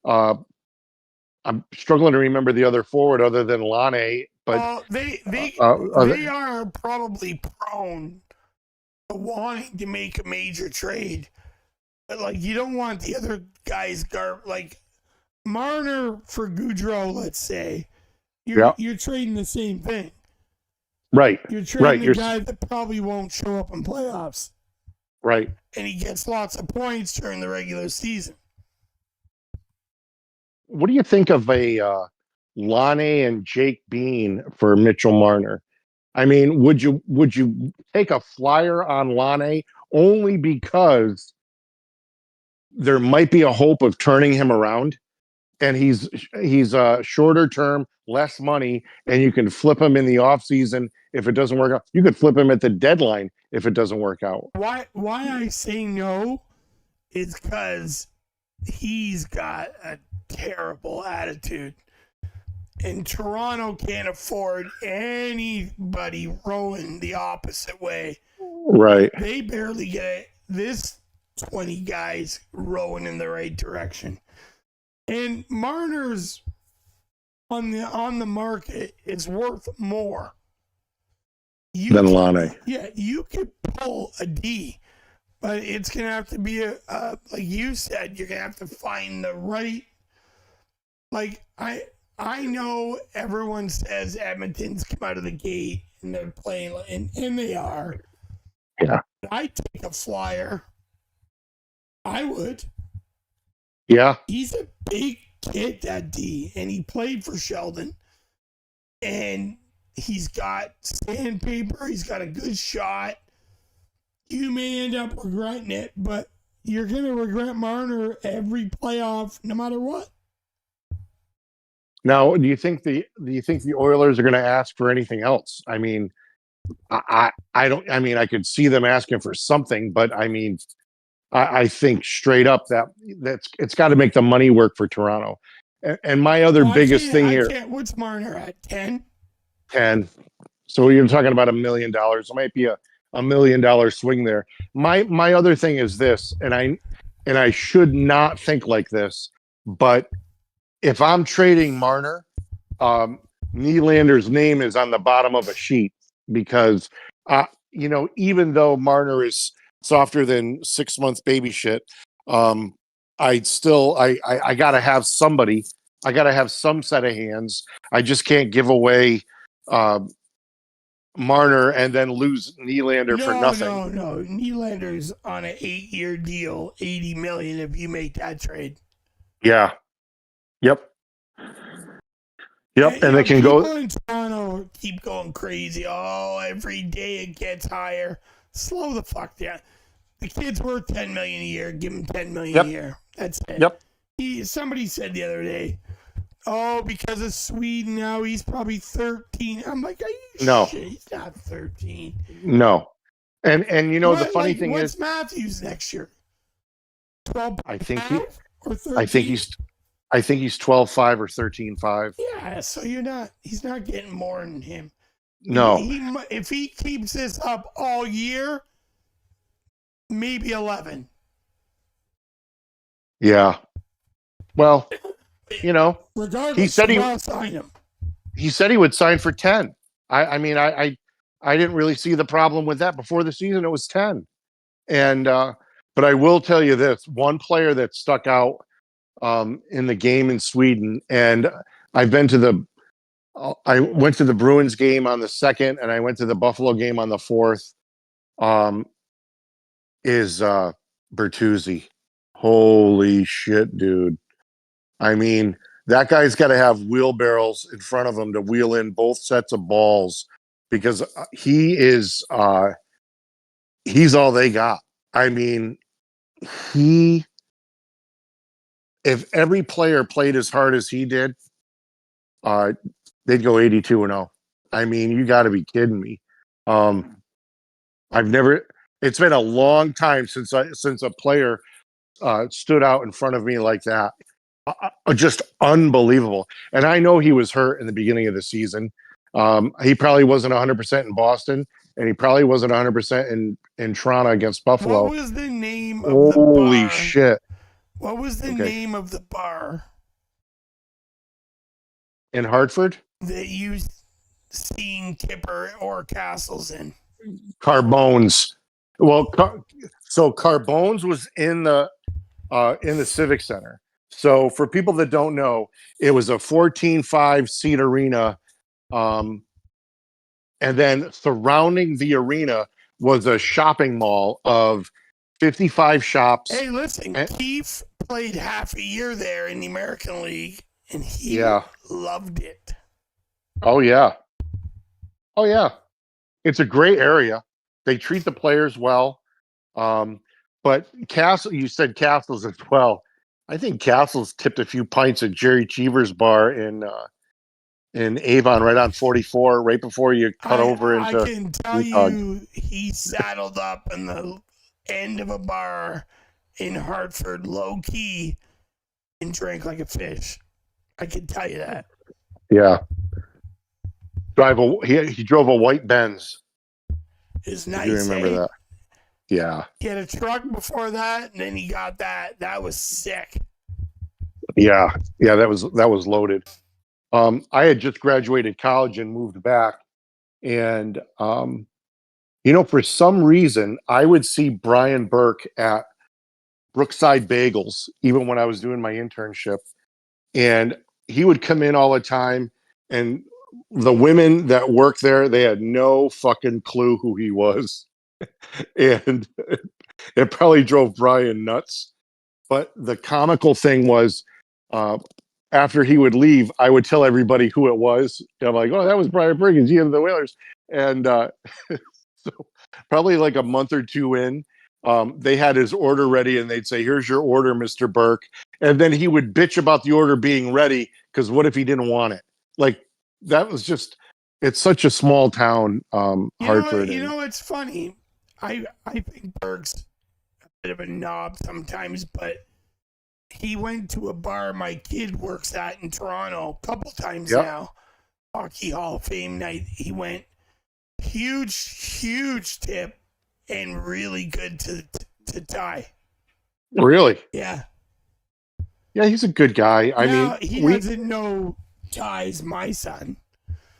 S1: I'm struggling to remember the other forward other than Laine, but
S2: they are probably prone to wanting to make a major trade. But you don't want the other guys like Marner for Goudreau, let's say. You're trading the same thing.
S1: Right.
S2: You're trading the guy that probably won't show up in playoffs.
S1: Right.
S2: And he gets lots of points during the regular season.
S1: What do you think of a Laine and Jake Bean for Mitchell Marner? I mean, would you take a flyer on Laine only because there might be a hope of turning him around, and he's shorter term, less money, and you can flip him in the offseason if it doesn't work out. You could flip him at the deadline if it doesn't work out.
S2: Why I say no is because he's got a terrible attitude. And Toronto can't afford anybody rowing the opposite way.
S1: Right.
S2: They barely get it. This 20 guys rowing in the right direction. And Marner's on the market is worth more.
S1: Than Laine.
S2: Yeah, you could pull a D, but it's going to have to be like you said, you're going to have to find the right, like, I know everyone says Edmonton's come out of the gate and they're playing, and they are.
S1: Yeah.
S2: I'd take a flyer. I would.
S1: Yeah.
S2: He's a big kid, that D, and he played for Sheldon. And he's got sandpaper. He's got a good shot. You may end up regretting it, but you're going to regret Marner every playoff, no matter what.
S1: Now, do you think the Oilers are going to ask for anything else? I mean, I don't. I mean, I could see them asking for something, but I mean, I think straight up that's it's got to make the money work for Toronto. And my other biggest thing here.
S2: What's Marner at? 10?
S1: 10. So you're talking about $1 million. It might be a $1 million swing there. My other thing is this, and I should not think like this, but if I'm trading Marner, Nylander's name is on the bottom of a sheet because even though Marner is softer than 6 months baby shit, I gotta have somebody. I gotta have some set of hands. I just can't give away Marner and then lose Nylander for nothing.
S2: No. Nylander's on an 8-year deal, $80 million if you make that trade.
S1: Yeah. Yep. And they can go.
S2: People in Toronto keep going crazy. Oh, every day it gets higher. Slow the fuck down. The kid's worth $10 million a year. Give him $10 million a year. That's it.
S1: Yep.
S2: Somebody said the other day, oh, because of Sweden now he's probably 13. I'm like, are you
S1: no,
S2: shit? He's not 13.
S1: No. And the funny thing
S2: what's
S1: is
S2: Matthews next year? 12.
S1: I think
S2: or 13?
S1: I think he's 12.5 or 13.5.
S2: Yeah, so he's not getting more than him.
S1: No.
S2: If he keeps this up all year, maybe 11.
S1: Yeah. Well,
S2: regardless,
S1: he said
S2: sign him.
S1: He said he would sign for 10. I mean, I didn't really see the problem with that before the season. It was 10. And but I will tell you this, one player that stuck out in the game in Sweden, and I went to the Bruins game on the 2nd, and I went to the Buffalo game on the 4th. Is Bertuzzi. Holy shit, dude. I mean, that guy's got to have wheelbarrows in front of him to wheel in both sets of balls because he's all they got. I mean, if every player played as hard as he did, they'd go 82-0. I mean, you got to be kidding me. It's been a long time since a player stood out in front of me like that. Just unbelievable. And I know he was hurt in the beginning of the season. He probably wasn't 100% in Boston, and he probably wasn't 100% in Toronto against Buffalo.
S2: What was the name of the bar?
S1: Holy shit.
S2: What was the name of the bar?
S1: In Hartford?
S2: That you seen Kipper or Castles in?
S1: Carbones. Well, so Carbones was in the Civic Center. So for people that don't know, it was a 14.5 seat arena. And then surrounding the arena was a shopping mall of 55 shops.
S2: Hey, listen, Keefe played half a year there in the American League, and he loved it.
S1: Oh, yeah. It's a great area. They treat the players well. But you said Castles as well. I think Castles tipped a few pints at Jerry Cheever's bar in Avon, right on 44, right before you cut over into.
S2: I can tell you, he saddled up in the end of a bar in Hartford, low key, and drank like a fish. I can tell you that.
S1: Yeah. He drove a white Benz.
S2: It's nice.
S1: You remember that? Yeah.
S2: He had a truck before that, and then he got that. That was sick.
S1: Yeah. Yeah. That was loaded. I had just graduated college and moved back. And, for some reason, I would see Brian Burke at Brookside Bagels, even when I was doing my internship. And he would come in all the time. And the women that worked there, they had no fucking clue who he was. And it probably drove Brian nuts. But the comical thing was, uh, after he would leave, I would tell everybody who it was. And I'm like, oh, that was Brian Briggins, he of the Whalers. And so probably like a month or two in, they had his order ready and they'd say, here's your order, Mr. Burke. And then he would bitch about the order being ready because what if he didn't want it? Like, that was just, it's such a small town, Hartford.
S2: It's funny. I think Burke's a bit of a knob sometimes, but he went to a bar my kid works at in Toronto a couple times now. Hockey Hall of Fame night. He went huge tip and really good to tie.
S1: Really?
S2: Yeah.
S1: Yeah, he's a good guy.
S2: He doesn't know Ty's my son.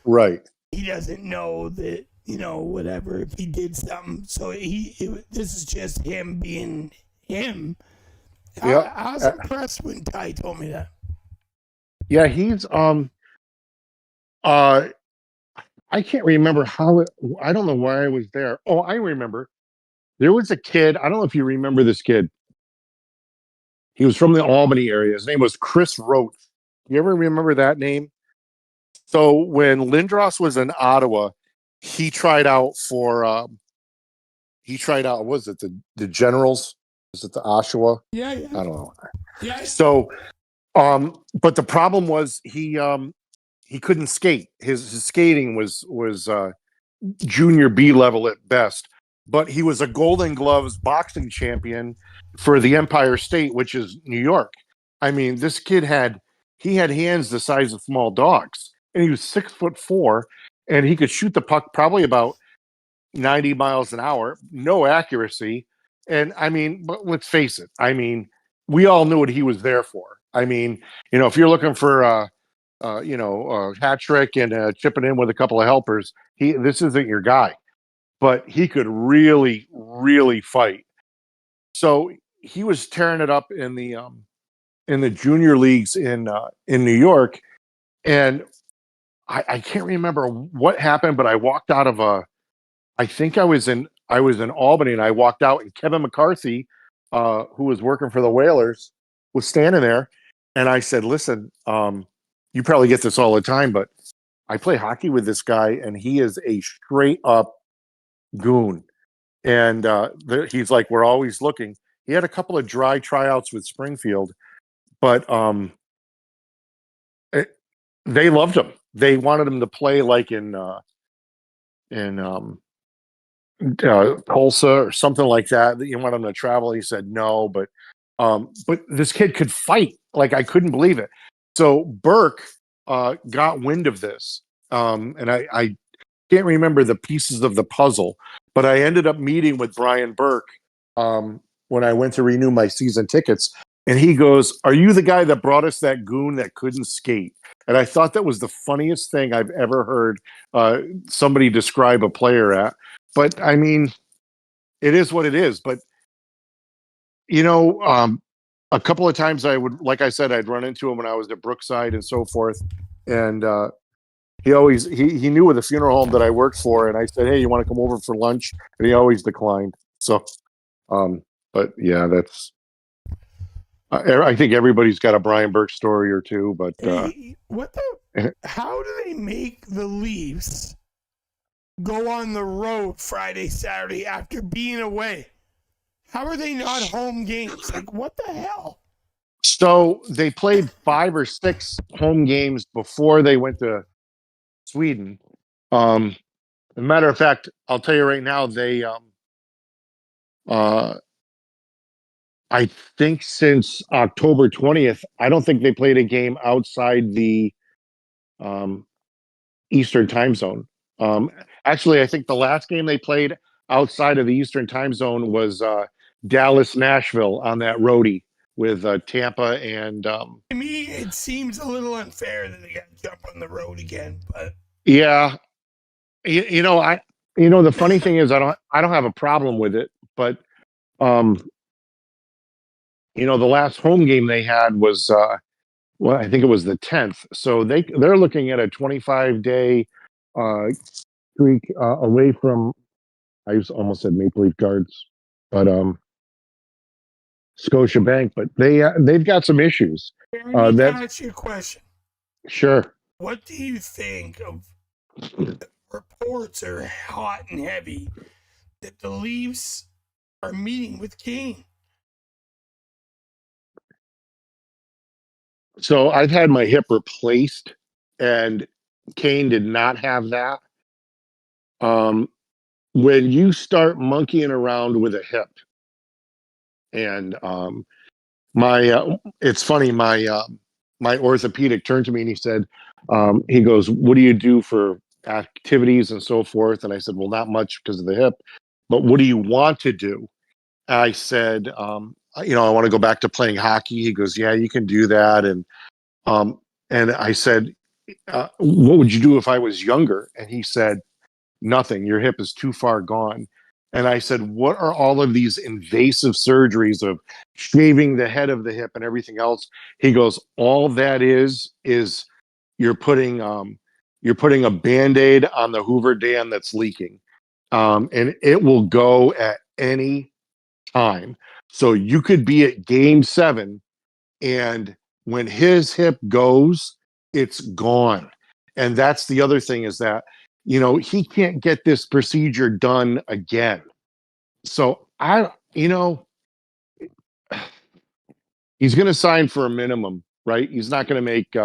S1: Right.
S2: He doesn't know that, whatever, if he did something. So this is just him being him.
S1: Yeah.
S2: I was impressed when Ty told me that.
S1: Yeah, he's I can't remember I don't know why I was there. Oh, I remember. There was a kid, I don't know if you remember this kid. He was from the Albany area. His name was Chris Roach. You ever remember that name? So when Lindros was in Ottawa, he tried out for was it the Generals? Was it the Oshawa?
S2: Yeah.
S1: I don't know.
S2: Yeah.
S1: So but the problem was he couldn't skate. His skating was junior B level at best. But he was a Golden Gloves boxing champion for the Empire State, which is New York. I mean, this kid had hands the size of small dogs, and he was 6'4", and he could shoot the puck probably about 90 miles an hour, no accuracy. And I mean, but let's face it. I mean, we all knew what he was there for. I mean, if you're looking for hat trick and chipping in with a couple of helpers, this isn't your guy. But he could really, really fight. So he was tearing it up in the junior leagues in New York, and I can't remember what happened, but I walked out of I think I was in Albany, and I walked out, and Kevin McCarthy, who was working for the Whalers, was standing there, and I said, "Listen, you probably get this all the time, but I play hockey with this guy, and he is a straight up goon." And he's like, "We're always looking." He had a couple of dry tryouts with Springfield, but they loved him. They wanted him to play like in Tulsa or something like that. You want him to travel? He said no, but this kid could fight. Like, I couldn't believe it. So Burke got wind of this, and I can't remember the pieces of the puzzle, but I ended up meeting with Brian Burke when I went to renew my season tickets. And he goes, "Are you the guy that brought us that goon that couldn't skate?" And I thought that was the funniest thing I've ever heard somebody describe a player at. But I mean, it is what it is. But a couple of times like I said, I'd run into him when I was at Brookside and so forth. And he knew of the funeral home that I worked for, and I said, "Hey, you want to come over for lunch?" And he always declined. So, but yeah, that's. I think everybody's got a Brian Burke story or two, but
S2: how do they make the Leafs go on the road Friday, Saturday after being away? How are they not home games? Like, what the hell?
S1: So they played 5 or 6 home games before they went to Sweden. As a matter of fact, I'll tell you right now, they I think since October 20th, I don't think they played a game outside the Eastern time zone. Actually, I think the last game they played outside of the Eastern time zone was Dallas, Nashville on that roadie with Tampa and
S2: To me, it seems a little unfair that they got to jump on the road again. But
S1: yeah, you know, the funny thing is I don't have a problem with it, but um, the last home game they had was well, I think it was the 10th. So they're looking at a 25-day streak away from. I almost said Maple Leaf Guards, but Scotiabank. But they've got some issues.
S2: I need to
S1: That
S2: ask you a question.
S1: sure.
S2: What do you think of reports are hot and heavy that the Leafs are meeting with Kane?
S1: So I've had my hip replaced, and Kane did not have that. When you start monkeying around with a hip, and it's funny, my orthopedic turned to me and he said, he goes, "What do you do for activities and so forth?" And I said, "Well, not much because of the hip, but what do you want to do?" I said, I want to go back to playing hockey." He goes, "Yeah, you can do that." And I said, "What would you do if I was younger?" And he said, "Nothing. Your hip is too far gone." And I said, "What are all of these invasive surgeries of shaving the head of the hip and everything else?" He goes, "All that is you're putting a Band-Aid on the Hoover Dam that's leaking. And it will go at any time. So you could be at game 7, and when his hip goes, it's gone." And that's the other thing, is that he can't get this procedure done again. So he's going to sign for a minimum, right? He's not going to make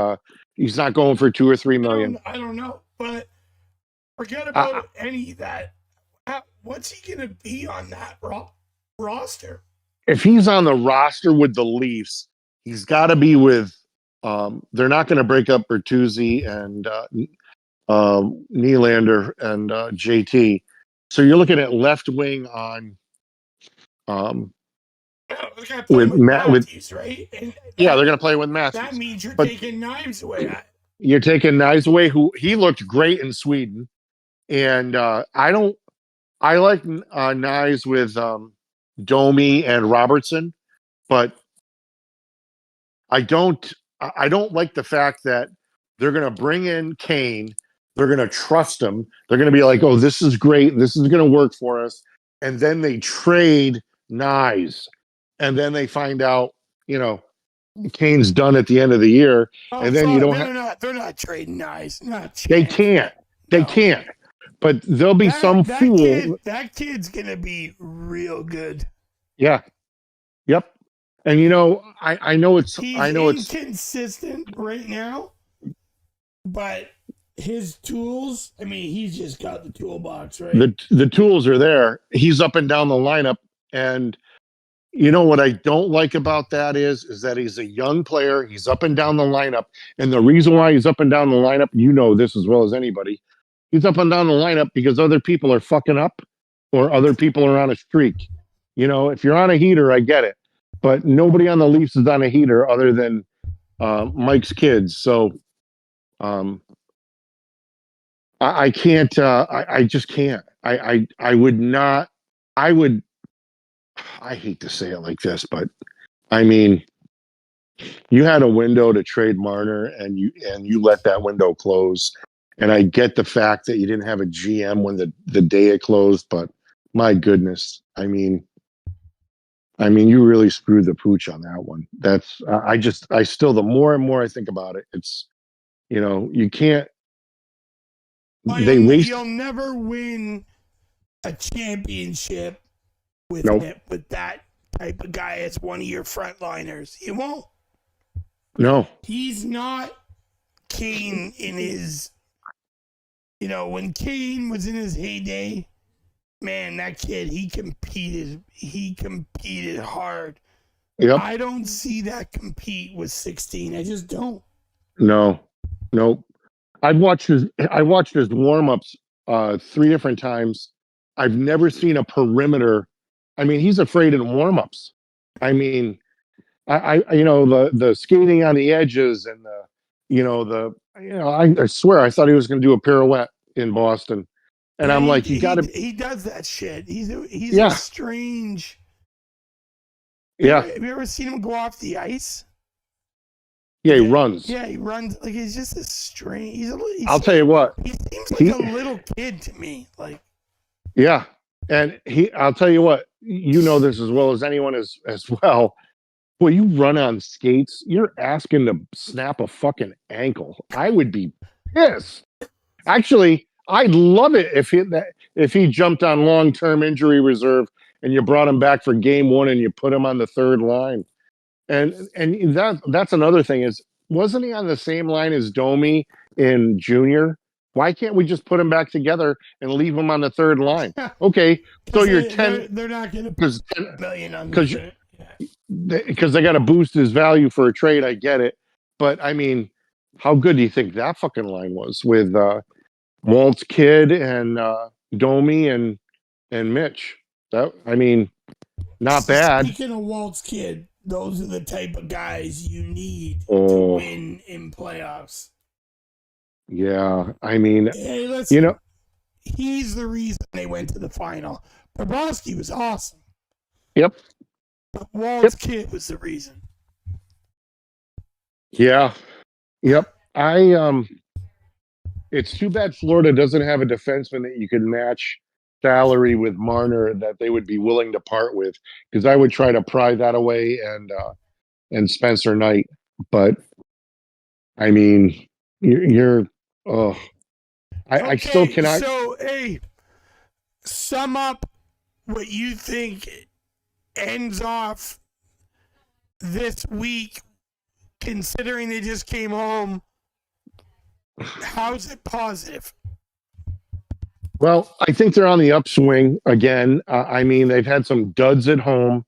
S1: he's not going for 2 or 3 million.
S2: I don't know, but forget about any of that. What's he going to be on that roster?
S1: If he's on the roster with the Leafs, he's got to be with they're not going to break up Bertuzzi and Nylander and JT. So you're looking at left wing on with
S2: Matthews, right?
S1: Yeah, they're going to play with Matthews.
S2: That means you're taking Knives away.
S1: You're taking Knives away, who he looked great in Sweden, and I like Knives with Domi and Robertson, but I don't like the fact that they're going to bring in Kane. They're going to trust him. They're going to be like, "Oh, this is great. This is going to work for us." And then they trade Knives. And then they find out, Kane's done at the end of the year. And then you don't
S2: they're not trading Knives.
S1: They can't. They can't. But there'll be some fool.
S2: That kid's going to be real good.
S1: Yeah. Yep. And I know it's
S2: inconsistent right now, but his tools, he's just got the toolbox, right?
S1: The tools are there. He's up and down the lineup. And what I don't like about that is that he's a young player. He's up and down the lineup. And the reason why he's up and down the lineup, this as well as anybody, he's up and down the lineup because other people are fucking up or other people are on a streak. If you're on a heater, I get it. But nobody on the Leafs is on a heater other than Mike's kids. So I can't. I just can't. I would not. I would. I hate to say it like this, but you had a window to trade Marner, and you let that window close. And I get the fact that you didn't have a GM when the day it closed, but my goodness, you really screwed the pooch on that one. That's I still, the more and more I think about it, it's you can't.
S2: You'll never win a championship with that type of guy as one of your frontliners. You won't.
S1: No.
S2: He's not Kane in his. When Kane was in his heyday, man, that kid, he competed hard.
S1: Yep.
S2: I don't see that compete with 16. I just don't.
S1: No. Nope. I watched his warm-ups 3 different times. I've never seen a perimeter. I mean, he's afraid in warmups. I mean, the skating on the edges and I swear I thought he was going to do a pirouette in Boston, and
S2: Yeah,
S1: I'm like, you got to,
S2: he does that shit. He's a
S1: yeah,
S2: strange.
S1: yeah,
S2: Have you ever seen him go off the ice?
S1: yeah. He runs.
S2: Yeah, he runs like he's just a strange.
S1: I'll tell you what,
S2: He seems like
S1: he,
S2: a little kid to me. Like,
S1: yeah, and I'll tell you what, you know this as well as anyone as well. Well, you run on skates, you're asking to snap a fucking ankle. I would be pissed. Actually, I'd love it if he jumped on long-term injury reserve and you brought him back for game one and you put him on the third line. And that's another thing is wasn't he on the same line as Domi in junior? Why can't we just put them back together and leave them on the third line? Okay, so you're 10
S2: they're not going to
S1: because
S2: put million on
S1: because they got to boost his value for a trade. I get it, but I mean, how good do you think that fucking line was with Walt's kid and Domi and Mitch? That I mean, not bad.
S2: Speaking of Walt's kid, those are the type of guys you need to
S1: Oh,
S2: win in playoffs.
S1: yeah. I mean,
S2: Hey, listen,
S1: you know,
S2: he's the reason they went to the final. Bobrovsky was awesome,
S1: yep,
S2: but Walt's kid was the reason.
S1: yeah, yep. It's too bad Florida doesn't have a defenseman that you could match salary with Marner that they would be willing to part with because I would try to pry that away and Spencer Knight, but I mean, you're oh, I still cannot.
S2: So, hey, sum up what you think ends off this week, considering they just came home. How's it positive?
S1: Well, I think they're on the upswing again. I mean, they've had some duds at home.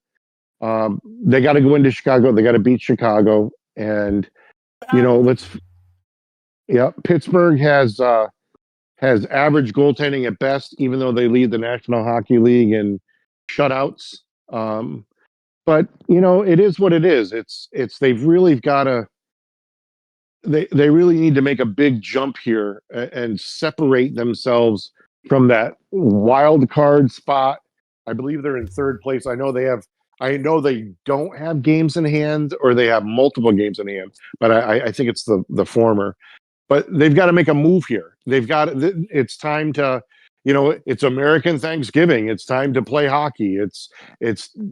S1: They got to go into Chicago. They got to beat Chicago, and Pittsburgh has average goaltending at best, even though they lead the National Hockey League in shutouts. But it is what it is. It's they've really got to. They really need to make a big jump here and separate themselves from that wild card spot. I believe they're in third place. I know they don't have games in hand, or they have multiple games in hand, but I think it's the former. But they've got to make a move here. It's time to, it's American Thanksgiving. It's time to play hockey. It's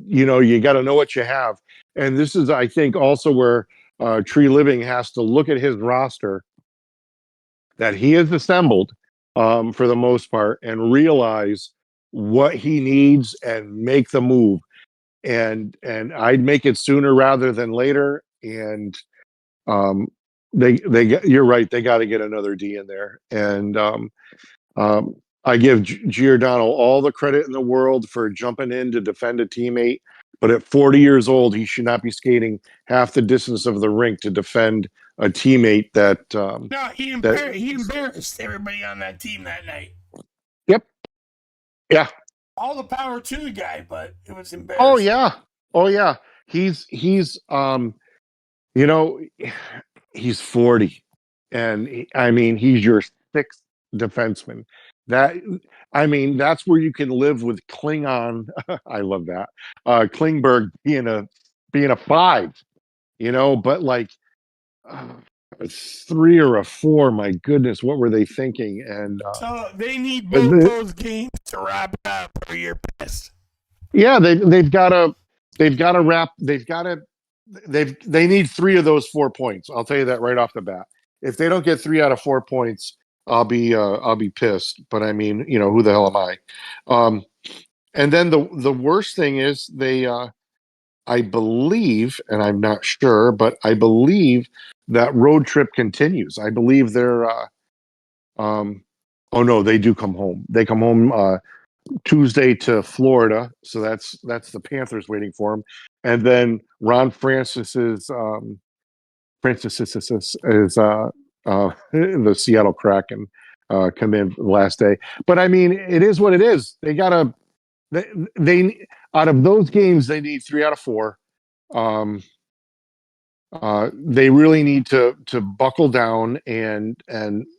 S1: you got to know what you have. And this is, I think, also where Tree Living has to look at his roster that he has assembled for the most part and realize what he needs and make the move. And I'd make it sooner rather than later. And you're right. They got to get another D in there. And I give Giordano all the credit in the world for jumping in to defend a teammate. But at 40 years old, he should not be skating half the distance of the rink to defend a teammate that.
S2: No, he embarrassed everybody on that team that night.
S1: Yep. Yeah.
S2: All the power to the guy, but it was embarrassing.
S1: Oh yeah. He's he's 40, and I mean he's your sixth defenseman. That's where you can live with Klingon. I love that. Klingberg being a 5, but like a 3 or a 4. My goodness, what were they thinking? And
S2: so they need both those games to wrap it up, or you're pissed.
S1: Yeah, they've got to wrap. They need 3 of those 4 points. I'll tell you that right off the bat. If they don't get 3 out of 4 points, I'll be pissed. But I mean, who the hell am I? And then the worst thing is they, I believe, and I'm not sure, but I believe that road trip continues. I believe they're, oh no, they do come home. They come home Tuesday to Florida, so that's the Panthers waiting for him, and then Ron Francis is the Seattle Kraken. come in the last day. But I mean, it is what it is. They out of those games, they need 3 out of 4. They really need to buckle down and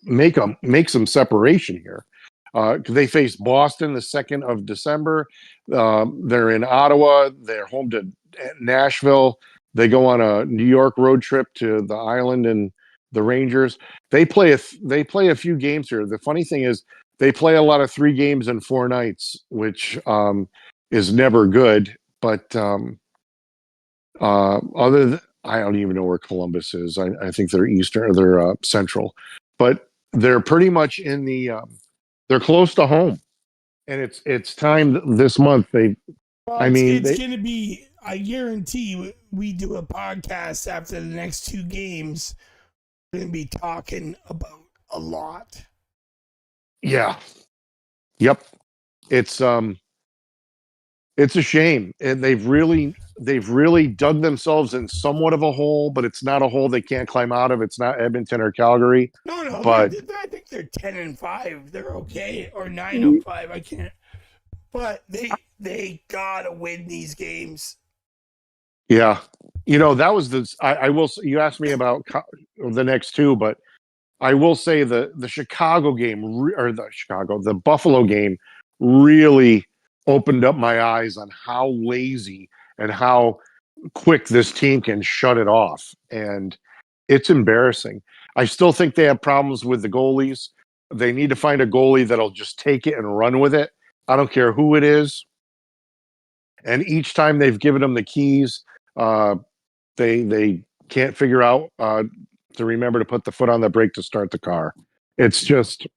S1: make some separation here. They face Boston the 2nd of December. They're in Ottawa. They're home to Nashville. They go on a New York road trip to the Island and the Rangers. They play a few games here. The funny thing is they play a lot of 3 games in 4 nights, which is never good. But I don't even know where Columbus is. I think they're Eastern or they're Central, but they're pretty much in the. They're close to home, and it's time this month.
S2: It's going to be. I guarantee we do a podcast after the next 2 games. We're going to be talking about a lot.
S1: Yeah. Yep. It's a shame, and they've really dug themselves in somewhat of a hole, but it's not a hole they can't climb out of. It's not Edmonton or Calgary.
S2: No,
S1: but
S2: I think they're 10-5. They're okay, or 9-5. I can't. But they gotta win these games.
S1: Yeah, that was I will. You asked me about the next 2, but I will say the Chicago game or the Buffalo game really opened up my eyes on how lazy and how quick this team can shut it off. And it's embarrassing. I still think they have problems with the goalies. They need to find a goalie that'll just take it and run with it. I don't care who it is. And each time they've given them the keys, they can't figure out to remember to put the foot on the brake to start the car. It's just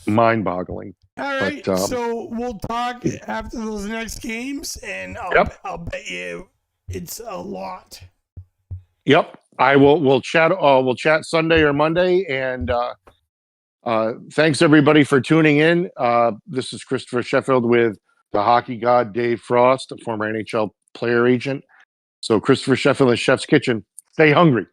S1: mind-boggling.
S2: All right, so we'll talk after those next games, and I'll bet you it's a lot.
S1: Yep, I will. We'll chat. We'll chat Sunday or Monday, and thanks everybody for tuning in. This is Christopher Sheffield with the hockey god Dave Frost, a former NHL player agent. So Christopher Sheffield and Chef's Kitchen. Stay hungry.